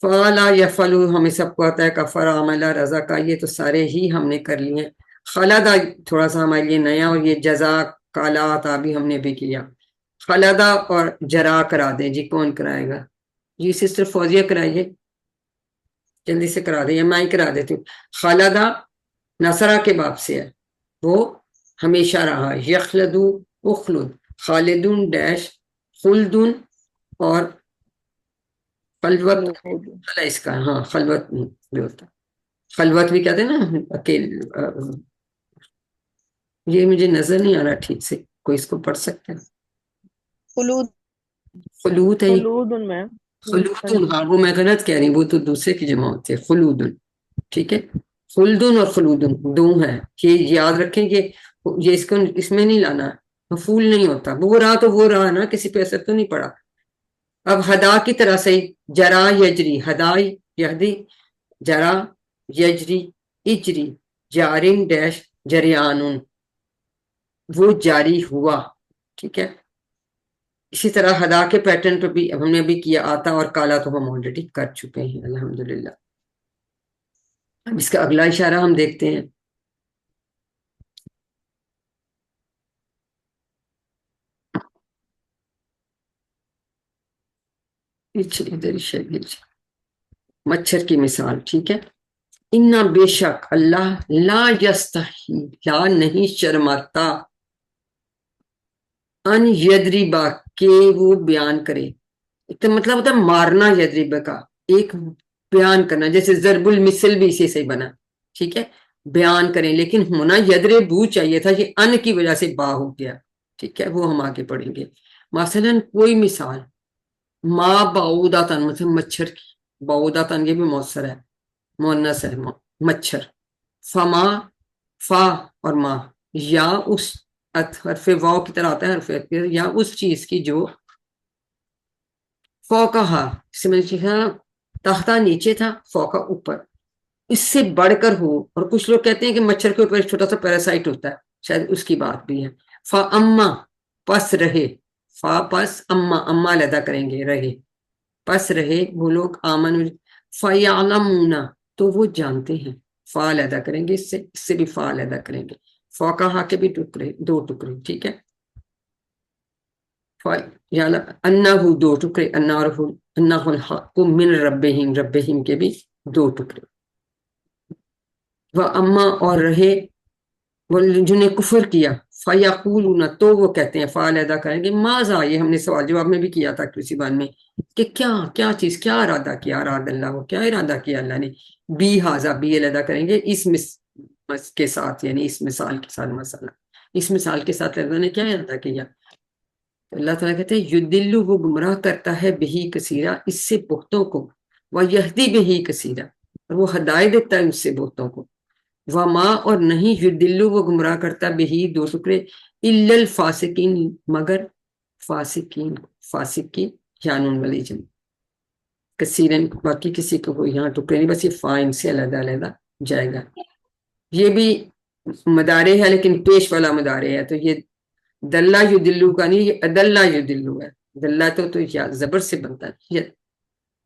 فعلا یفعلوا ہمیں سب کو آتا ہے، کفر عملہ رضا کا، یہ تو سارے ہی ہم نے کر لیے. خلدہ تھوڑا سا ہمارے لیے نیا، اور یہ جزا کالا عطا بھی ہم نے بھی کیا. خلدہ اور جرا کرا دیں جی، کون کرائے گا؟ جی سسٹر فوزیہ کرائیے، جلدی سے کرا دیں یا میں ہی کرا دیتی ہوں. خلدہ نصرہ کے باب سے ہے، وہ ہمیشہ رہا. یخلدو اخلد، خالدون ڈیش خلدون، اور خلوت اس کا، ہاں خلوت بھی ہوتا ہے، خلوت بھی کہتے ہیں نا اکیلے. یہ مجھے نظر نہیں آ رہا ٹھیک سے، کوئی اس کو پڑھ سکتا ہے؟ خلود خلوت ہے، خلودن میں خلودن، ہاں وہ میں غلط کہہ رہی ہوں، وہ تو دوسرے کی جمع ہوتی ہے خلودن. ٹھیک ہے. خلدن اور خلودن دو ہیں، یہ یاد رکھیں کہ یہ اس کو اس میں نہیں لانا، مفعول نہیں ہوتا. وہ رہا تو وہ رہا نا، کسی پہ اثر تو نہیں پڑا. اب ہدا کی طرح سے جرا یجری، ہدا یہدی، جرا یجری اجری، جارن ڈیش جریانن، وہ جاری ہوا. ٹھیک ہے. اسی طرح ہدا کے پیٹرن پہ بھی ہم نے بھی کیا، آتا اور کالا تو ہم آلریڈی کر چکے ہیں الحمدللہ. اب اس کا اگلا اشارہ ہم دیکھتے ہیں. مچھر کی مثال. ٹھیک ہے. انا بے شک اللہ لا یستحی لا نہیں شرماتا ان یدریبا کہ وہ بیان کرے. تو مطلب ہوتا ہے مارنا یدریبا کا ایک بیان کرنا, جیسے ضرب المثل بھی اسی سے بنا. ٹھیک ہے, بیان کریں, لیکن ہونا یدربو چاہیے تھا, یہ ان کی وجہ سے با ہو گیا. ٹھیک ہے, وہ ہم آگے پڑھیں گے. مثلا کوئی مثال, ما بعودتن مطلب مچھر کی, بعودتن یہ بھی مؤثر ہے, مؤنث ہے مچھر. فما فا اور ما یا اس حرف واو کی طرح آتا ہے, حرف یا اس چیز کی جو فوقہا سمجھ تحتا نیچے تھا, فوقہ اوپر, اس سے بڑھ کر ہو. اور کچھ لوگ کہتے ہیں کہ مچھر کے اوپر ایک چھوٹا سا پیراسائٹ ہوتا ہے, شاید اس کی بات بھی ہے. فا اما پس رہے, فا پس اما اما علیحدہ کریں گے, رہے پس رہے وہ لوگ. آمن فیعلمون تو وہ جانتے ہیں, فا علیحدہ کریں گے, اس سے بھی فا علیحدہ کریں گے. فوقہا کے بھی ٹکڑے, دو ٹکڑے. ٹھیک ہے, انہو دو ٹکڑے, انہ الحق من ربہم ربہم کے بھی دو ٹکڑے. اما اور رہے جنہیں کفر کیا, فیقولون تو وہ کہتے ہیں, فا علیحدہ کریں گے, ماذا یہ ہم نے سوال جواب میں بھی کیا تھا کسی بان میں, کہ کیا چیز, کیا ارادہ کیا, اراد اللہ وہ کیا ارادہ کیا اللہ نے. بی ہاذا بھی علیحدہ کریں گے اس کے ساتھ, یعنی اس مثال کے ساتھ. مسئلہ اس مثال کے ساتھ اللہ نے کیا ارادہ کیا. اللہ تعالیٰ کہتے ہیں یدلو وہ گمراہ کرتا ہے بہی کثیرہ اس سے بہتوں کو, ویہدی بہی کثیرہ اور وہ ہدایت دیتا ہے اس سے بہتوں کو. وما اور نہیں یدلو وہ گمراہ کرتا بہی دو ٹکڑے, الا الفاسقین مگر فاسقین, فاسق کی جانون والی جمع, کثیرن باقی کسی کو یہاں ٹکڑے نہیں, بس یہ فائن سے علیحدہ علیحدہ جائے گا. یہ بھی مدارے ہے لیکن پیش والا مدارے ہے, تو یہ دلہ یدلو کا نہیں, یہ ادلہ یدلو ہے. دلہ تو یا زبر سے بنتا ہے,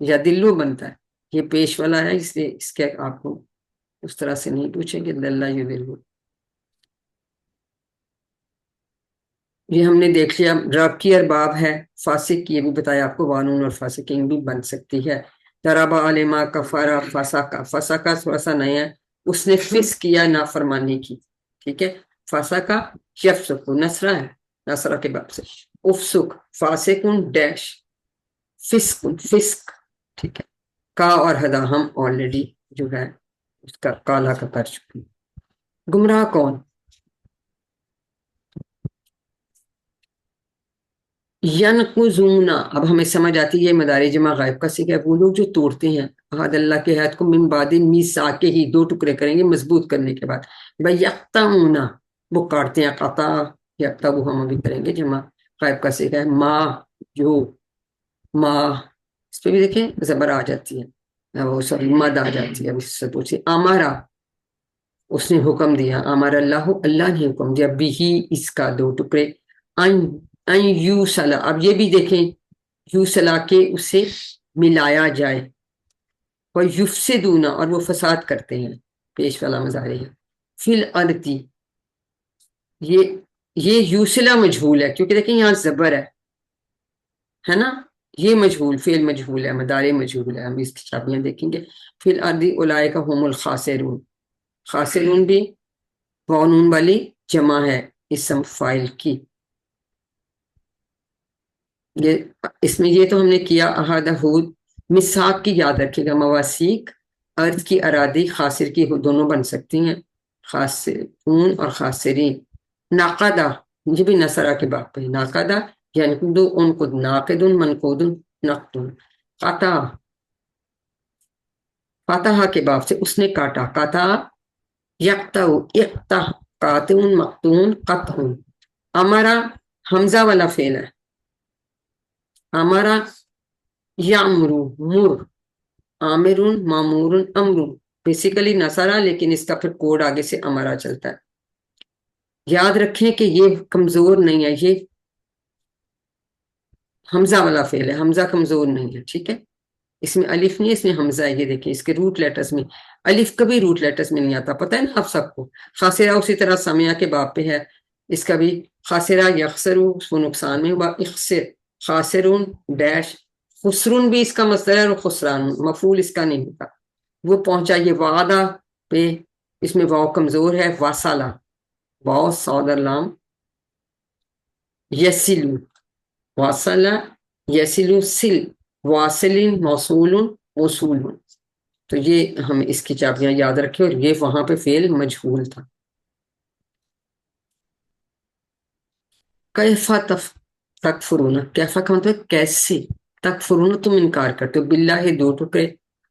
یا دلو بنتا ہے, یہ پیش والا ہے, اس لیے اس کے آپ کو اس طرح سے نہیں پوچھیں گے. دلہ یدلو یہ ہم نے دیکھ لیا. رب کی ارباب ہے, فاسق کی یہ بھی بتایا آپ کو, وانون اور فاسقین بھی بن سکتی ہے. ترابا علما کفارا فساقا, فساقا تھوڑا سا نیا ہے, اس نے فسق کیا نافرمانی کی. ٹھیک ہے, فساقا یفسق نصرہ ہے, نصرہ کے باب سے. افسق فاسقن ڈیش فسق فسق. ٹھیک ہے, کا اور ہدا ہم آلریڈی جو ہے اس کا کالا کا کر چکے. گمراہ کون؟ ینقضون, اب ہمیں سمجھ آتی ہے یہ مداری جمع غائب کا سیکھا ہے, وہ لوگ جو توڑتے ہیں عہد اللہ کے عہد کو, من بعد میثاقہ ہی دو ٹکڑے کریں گے مضبوط کرنے کے بعد. یقطعون وہ کاٹتے ہیں, قطع یقطع وہ ہم ابھی کریں گے, جمع غائب کا سیکھا ہے. ما جو ما اس پہ بھی دیکھیں زبر آ جاتی ہے, وہ سوری مد آ جاتی ہے. اب اس سے پوچھیں امارا اس نے حکم دیا, امر اللہ اللہ نے حکم دیا, بھی اس کا دو ٹکڑے, این یوسلا, اب یہ بھی دیکھیں یوسلا کے اسے ملایا جائے, اور یفسدون اور وہ فساد کرتے ہیں, پیش والا مظاہرے ہے. فی الارض یہ یوسلا مجہول ہے, کیونکہ دیکھیں یہاں زبر ہے نا, یہ مجہول فعل مجہول ہے, مدارے مجہول ہے, ہم اس کی چابیاں دیکھیں گے. فی الارض اولئک هم الخاسرون, خاسرون بھی قانون والی جمع ہے اسم فائل کی. یہ اس میں یہ تو ہم نے کیا احد ہود, مساق کی یاد رکھے گا, مواسیق ارض کی ارادی خاسر کی دونوں بن سکتی ہیں, خاسرون اور خاسرین. ناقدہ یہ بھی نصرہ کے باب پہ, ناقدہ ینقدو انقد, ناقد منقود نقد. قطع فتح کے باب سے اس نے کاٹا, قطع یقطع اقطع قاطع مقطون قطع. امرا حمزہ والا فعل ہے, امرا یامرو مر, آمرون مامورن امرون, بیسیکلی نصرہ لیکن اس کا پھر کوڈ آگے سے امرا چلتا ہے. یاد رکھیں کہ یہ کمزور نہیں ہے, یہ حمزہ والا فعل ہے, حمزہ کمزور نہیں ہے. ٹھیک ہے, اس میں الف نہیں ہے، اس میں حمزہ ہے. یہ دیکھیں اس کے روٹ لیٹرز میں الف کبھی روٹ لیٹرز میں نہیں آتا، پتہ ہے نا آپ سب کو. خاسرہ اسی طرح سمیہ کے باب پہ ہے، اس کا بھی خاسرہ یخسرو، اس کو نقصان میں ہوا. اخسر خاسرون ڈیش، خسرون بھی اس کا مصدر ہے اور خسران مفعول اس کا نہیں ہوتا. وہ پہنچا یہ وعدہ پہ، اس میں واو کمزور ہے. واصلہ واو صاد لام، یسلو واصلہ یسلو سل، واصلین موصول وصول. تو یہ ہم اس کی چابیاں یاد رکھیں. اور یہ وہاں پہ فعل مجہول تھا. کیفا تکفرون، کیفا کا مطلب کیسے، تکفرون تم انکار کرتے ہو، باللہ دو ٹکڑے،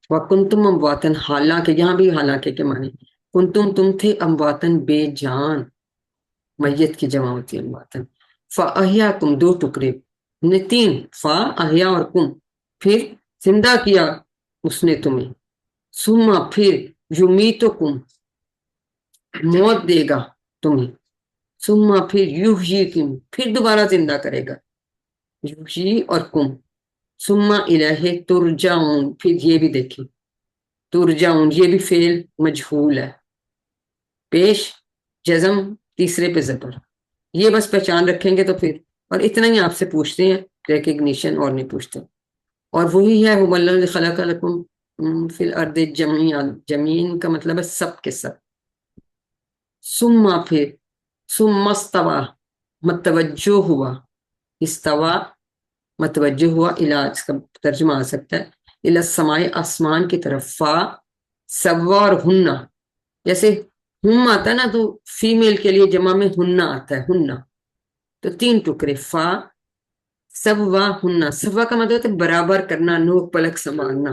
وکنتم امواتن حالانکہ، یہاں بھی حالانکہ کے معنی، کنتم تم تھے امواتن بے جان، میت کی جمع ہوتی ہے امواتن. فاحیاکم دو ٹکڑے، نے تین، فا احیا اور کم، پھر زندہ کیا اس نے تمہیں، ثم پھر یمیتکم موت دے گا تمہیں، ثم پھر یحییکم پھر دوبارہ زندہ کرے گا، یحیی اور کم، ثم الیہ ترجعون پھر یہ بھی دیکھیں ترجعون، یہ بھی فعل مجہول ہے، پیش جزم تیسرے پہ زبر. یہ بس پہچان رکھیں گے تو پھر، اور اتنا ہی آپ سے پوچھتے ہیں، ریکگنیشن اور نہیں پوچھتے. اور وہی ہے هو الذی خلق لکم فی الارض جمیعا، جمیعا کا مطلب ہے سب کے سب. ثم پھر، ثم استوى متوجہ ہوا، استوا متوجہ ہوا، الی اس کا ترجمہ آ سکتا ہے الی السماء آسمان کی طرف. فا سوا اور ہنہ، جیسے ہم آتا ہے نا تو فیمیل کے لیے جمع میں ہنہ آتا ہے، ہنہ. تو تین ٹکڑے، فا سوا ہنہ. سوا کا مطلب ہے برابر کرنا، نوک پلک سنبھالنا.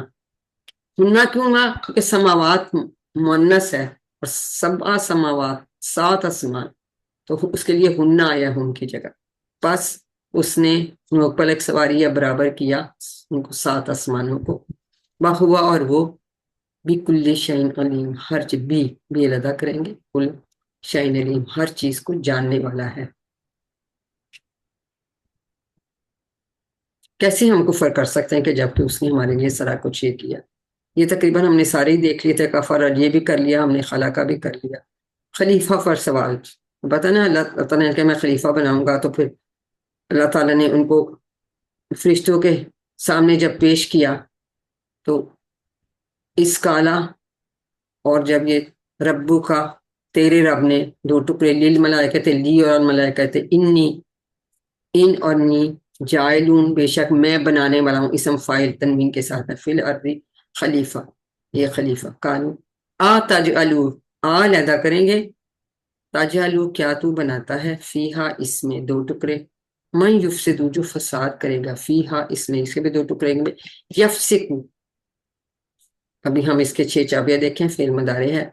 ہنہ کیوں ہوا؟ کیونکہ سماوات مؤنث ہے، اور سبع سماوات 7 آسمان، تو اس کے لیے ہنہ آیا ہن کی جگہ. بس اس نے نوک پلک سواری یا برابر کیا ان کو 7 آسمانوں کو. ہوا اور وہ بکل شیء علیم، ہر چیز بھی ادا کریں گے، کل شیء علیم ہر چیز کو جاننے والا ہے. کیسے ہم کفر کر سکتے ہیں کہ جبکہ اس نے ہمارے لیے سارا کچھ یہ کیا. یہ تقریباً ہم نے سارے ہی دیکھ لیے تھے، کفر اور یہ بھی کر لیا ہم نے، خلا کا بھی کر لیا. خلیفہ پر سوال پتہ نا، اللہ تعالیٰ نے کہا میں خلیفہ بناؤں گا، تو پھر اللہ تعالیٰ نے ان کو فرشتوں کے سامنے جب پیش کیا تو اس کالا، اور جب یہ ربو کا تیرے رب نے دو ٹکڑے، لیل ملائکہ تھے، لی اور ملائکہ تھے، انی ان اور نی، جائلون بے شک میں بنانے والا ہوں، اسم فائل تنوین کے ساتھ ہے، فی الارض خلیفہ، یہ خلیفہ. کالو تجعلو، ادا کریں گے، تجعلو کیا تو بناتا ہے، فیہا اس میں دو ٹکڑے، من یفسدو جو فساد کرے گا، فیہا اس میں، اس کے بھی دو ٹکڑے ہیں، یفسکو. ابھی ہم اس کے 6 چابیاں دیکھیں، فعل مضارع ہے.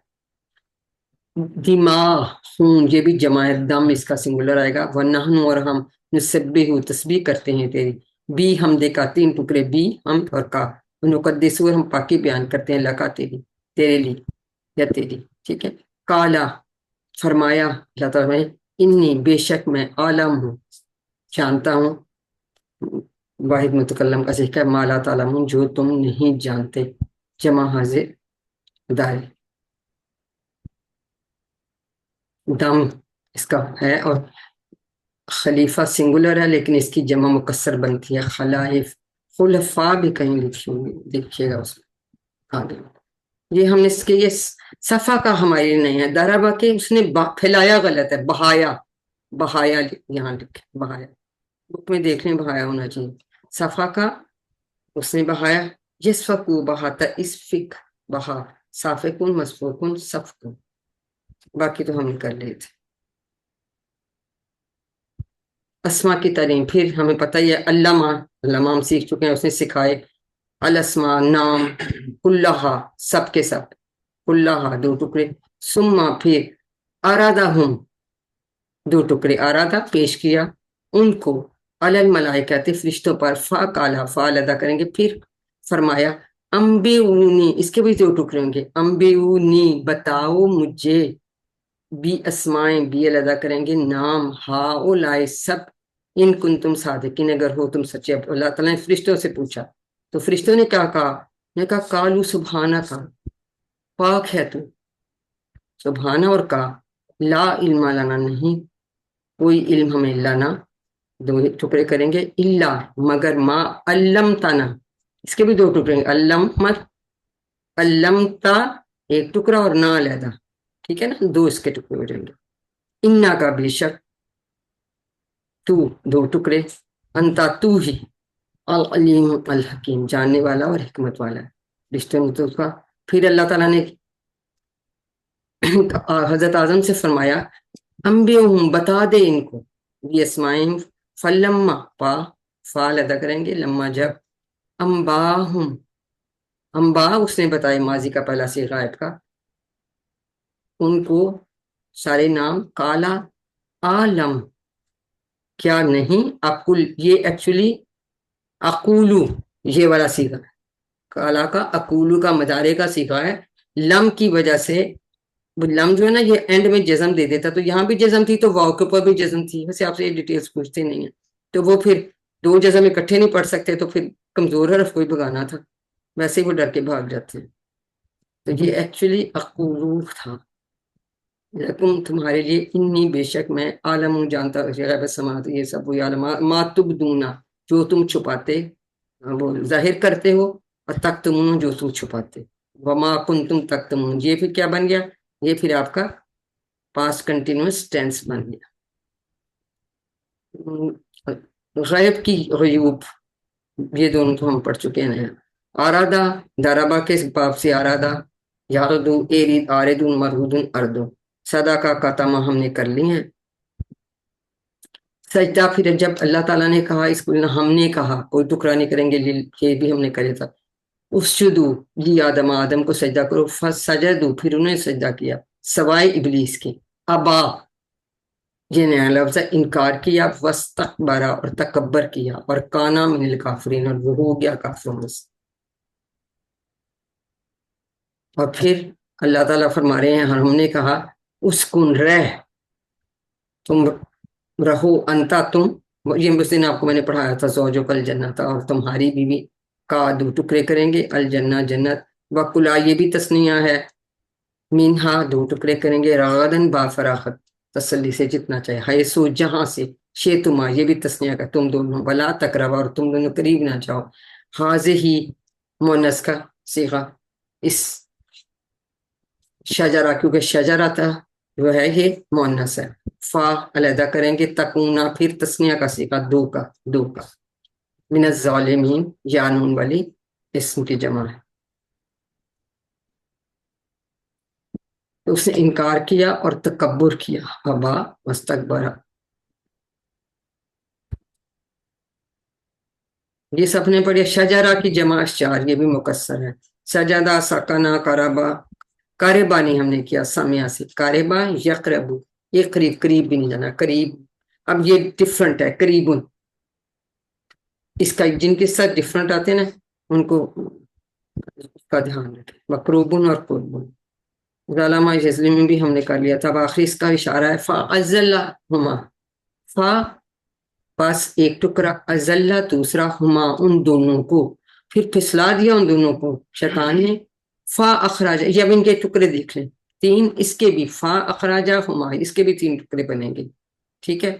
دماغ خون، یہ بھی جمع ہے، دم اس کا سنگولر آئے گا. ونحن اور ہم، نسبح تسبیح کرتے ہیں تیری، بی ہم دیکھا 3 ٹکڑے، بی ہم اور کا، نقدس ہم پاکی بیان کرتے ہیں، لکا تیری، تیرے لیے یا تیری. ٹھیک ہے. کالا فرمایا اللہ تعالیٰ نے، انی بے شک میں عالم ہوں، جانتا ہوں، واحد متکلم کا ذکر ہے، مالا تعلمون جو تم نہیں جانتے، جمع حاضر دائر. دم اس کا ہے، اور خلیفہ سنگولر ہے لیکن اس کی جمع مکسر بنتی ہے، خلائف. خلفاء بھی کہیں دیکھیے گا اس میں آگے. یہ ہم نے اس کے یہ صفحہ کا ہمارے نہیں ہے، دربا کے اس نے پھیلایا غلط ہے، بہایا، بہایا یہاں لکھے، بہایا بک میں دیکھ لیں، بہایا ہونا چاہیے. صفحہ کا اس نے بہایا، یسفکو بہاتا، اسفک بہا، صافکون مسفوکون صفکون. باقی تو ہم کر لیے تھے. اسما کی تعلیم، پھر ہمیں پتہ ہی ہے، علامہ ہم سیکھ چکے ہیں، اس نے سکھائے. الاسما نام، کلہا سب کے سب، کلہا 2 ٹکڑے، ثم پھر ارادہم 2 ٹکڑے، ارادہ پیش کیا ان کو، علی الملائکہ فرشتوں پر، فا کالا فعل ادا کریں گے، پھر فرمایا انبئونی، اس کے بھی 2 ٹکڑے ہوں گے، انبئونی بتاؤ مجھے، بی اسمائیں بی ادا کریں گے، نام، ہاؤلائے سب، ان کنتم صادقین اگر ہو تم سچے. اللہ تعالیٰ نے فرشتوں سے پوچھا تو فرشتوں نے کیا کہا؟ نے کہا کالو سبحانہ کا، پاک ہے تو، سبحانہ، اور کہا لا علم لنا، نہیں کوئی علم ہمیں، لنا دو ٹکڑے کریں گے، الا مگر، ما علمتنا، اس کے بھی دو ٹکڑے ہیں، علمتا ایک ٹکڑا اور نہ علیحدہ، ٹھیک ہے نا، دو اس کے ٹکڑے ہو جائیں گے، انا کا بے شک، تو دو ٹکڑے، انتا تو ہی، العلیم الحکیم جاننے والا اور حکمت والا ہے، رشتے میں تو اس کا۔ پھر اللہ تعالیٰ نے حضرت اعظم سے فرمایا انبئہم، بتا دے ان کو، بھی اسمائہم، فلما، فا ادا کریں گے، لما جب، انباہم، انبا اس نے بتایا، ماضی کا پہلا صیغہ غائب کا، ان کو سارے نام، کالا عالم، کیا نہیں، اقول، یہ ایکچولی اقولو، یہ والا صیغہ ہے، کالا کا اقولو کا مضارع کا صیغہ ہے، لم کی وجہ سے، لم جو ہے نا یہ اینڈ میں جزم دے دیتا، تو یہاں بھی جزم تھی تو واو کے اوپر بھی جزم تھی، ویسے آپ سے یہ ڈیٹیلز پوچھتے نہیں ہیں، تو وہ پھر دو جزم اکٹھے نہیں پڑھ سکتے، تو پھر کمزور حرف کوئی بگانا تھا، ویسے ہی وہ ڈر کے بھاگ جاتے ہیں، تو یہ ایکچولی اقولو تھا، لیکن تمہارے لیے، انی بے شک میں، عالم ہوں جانتا، غیب السماوات، یہ سب وہی عالم، ما تبدونا جو تم چھپاتے، وہ ظاہر کرتے ہو، اور تکتمون جو تم چھپاتے، وما کنتم تکتمون، یہ پھر کیا بن گیا؟ یہ پھر آپ کا پاسٹ کنٹینیوس ٹینس بن گیا۔ غیب کی غیوب، یہ دونوں تو ہم پڑھ چکے ہیں۔ آرادہ، دارابا کے باب سے، آرادہ، یاردو، ایرید، آردون، مرہودون، اردو، صدا کا قاتمہ ہم نے کر لی ہیں۔ سجدہ، پھر جب اللہ تعالیٰ نے کہا، اس کو ہم نے کہا، کوئی ٹکڑا نہیں کریں گے، یہ بھی ہم نے کرے تھا، اسجدو لی آدم، آدم کو سجدہ کرو، فسجدو، پھر انہوں نے سجدہ کیا، سوائے ابلیس کی، ابا، یہ نیا لفظ ہے، انکار کیا، واستکبرا، اور تکبر کیا، اور کانا من الکافرین، اور وہ ہو گیا کافروں میں سے۔ اور پھر اللہ تعالیٰ فرما رہے ہیں، ہم نے کہا اسکن، رہ، تم رہو، انتا، تم، یہ اس دن آپ کو میں نے پڑھایا تھا، زوجو کل جنت، اور تمہاری بیوی کا دو ٹکڑے کریں گے، الجنہ، جنت، وکلا، یہ بھی تسنیہ ہے، مینہا، دو ٹکڑے کریں گے، راغدن، با فراخت، تسلی سے، جتنا چاہے، حیثو، جہاں سے، شیتما، یہ بھی تسنیہ کا، تم دونوں، ولا تقربا، اور تم دونوں قریب نہ جاؤ، حاضر ہی مونس کا صیغہ، اس شجرہ، کیونکہ شجرہ تھا جو ہے یہ مونس ہے، فا علیحدہ کریں گے، تکونا، پھر تسنیہ کا صیغہ، دو کا، من الظالمین، یا نون والی اسم کی جمع ہے، تو اس نے انکار کیا اور تکبر کیا، ابا واستکبر، یہ سب نے پڑھیا۔ شجرہ کی جمع اشجار، یہ بھی مکسر ہے، سجدہ، سکنا، قربا، قاربا نہیں ہم نے کیا، سامعہ سے، قاربا، یقربو، یہ قریب، قریب بھی نہیں جانا، قریب، اب یہ ڈفرنٹ ہے، قریبن، اس کا جن کے ساتھ ڈفرنٹ آتے ہیں نا ان کو اس کا دھیان رکھیں، مقروبن اور قربن، ظالمہ جزلی میں بھی ہم نے کر لیا تھا، آخری اس کا اشارہ ہے، فَأَزَلَّهُمَا، فا، بس ایک ٹکڑا، ازلہ، دوسرا، ہما، ان دونوں کو، پھر پھسلا دیا ان دونوں کو شیطان نے، فا اخراجہ، یہ اب ان کے ٹکڑے دیکھ لیں، تین، اس کے بھی فا اخراجہ ہما، اس کے بھی تین ٹکڑے بنیں گے، ٹھیک ہے،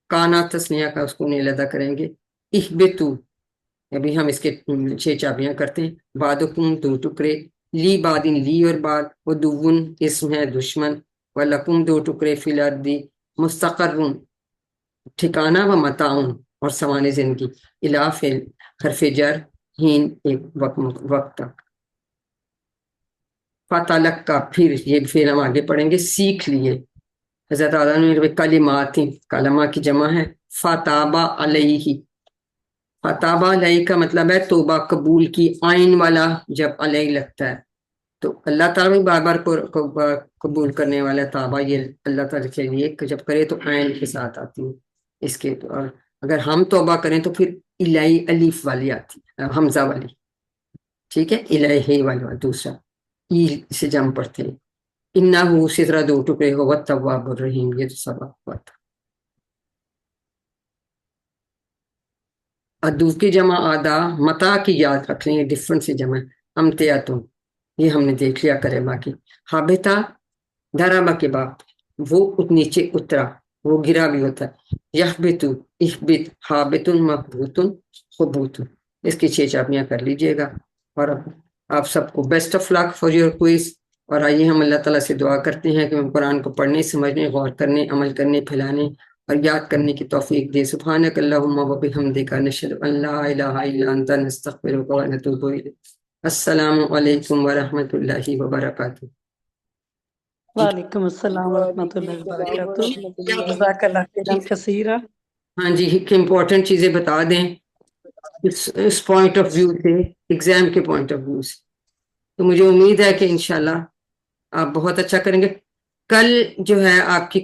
کانا تسنیہ کا، اس کو نیلدہ کریں گے، اہبتو، ابھی ہم اس کے 6 چابیاں کرتے ہیں، بعدکم، دو ٹکڑے، لی بادن، لی اور بعد، ودون اسم ہے دشمن، ولکم، دو ٹکڑے، فی الارض مستقرن، ٹھکانہ، و متاعن، اور سامان زندگی، الا فعل حرف جر، ہین، ایک وقت تک، فتالک کا، پھر یہ فعل ہم آگے پڑھیں گے، سیکھ لیے، حضرت آدم نے کلمات، کلمہ کی جمع ہے، فتابہ علیہ، فتابہ علیہ کا مطلب ہے توبہ قبول کی، آئین والا جب علیہ لگتا ہے تو اللہ تعالیٰ بھی بار بار قبول کرنے والا ہے، تابہ یہ اللہ تعالیٰ کے لیے جب کرے تو عین کے ساتھ آتی ہے، اس کے اور اگر ہم توبہ کریں تو پھر الہی الف والی آتی ہے، حمزہ والی، ٹھیک ہے، الہی والا دوسرا، اسے جم پڑھتے ہیں، انہو، اسی طرح دو ٹکڑے ہو، والتواب الرحیم، یہ تو سبق ہوا تھا۔ ادوف کی جمع آدھا، متا کی یاد رکھ لیں، یہ ڈفرنٹ سی جمع ہے. امتیاتن یہ ہم نے دیکھ لیا کرے باقی. حابتا دھرابا کے بعد وہ نیچے اترا، وہ گرا بھی ہوتا ہے. یحبتو احبت حابتن محبوتن خبوتن. اس کی 6 چاپیاں کر لیجئے گا. اور اب آپ سب کو best of luck for your quiz. اور آئیے ہم اللہ تعالیٰ سے دعا کرتے ہیں کہ ہم قرآن کو پڑھنے، سمجھنے، غور کرنے، عمل کرنے، پھیلانے اور یاد کرنے کی توفیق دے. سبحانک اللہم و بحمدک نشہد ان لا الہ الا انت نستغفرک و نتوب الیک. السلام علیکم ورحمۃ اللہ وبرکاتہ. وعلیکم السلام ورحمۃ اللہ وبرکاتہ. جزاک اللہ خیرا کثیرا. ہاں جی، ایک امپورٹنٹ چیزیں بتا دیں اس پوائنٹ آف ویو سے، ایگزام کے پوائنٹ آف ویو سے. تو مجھے امید ہے کہ انشاءاللہ آپ بہت اچھا کریں گے. کل جو ہے آپ کی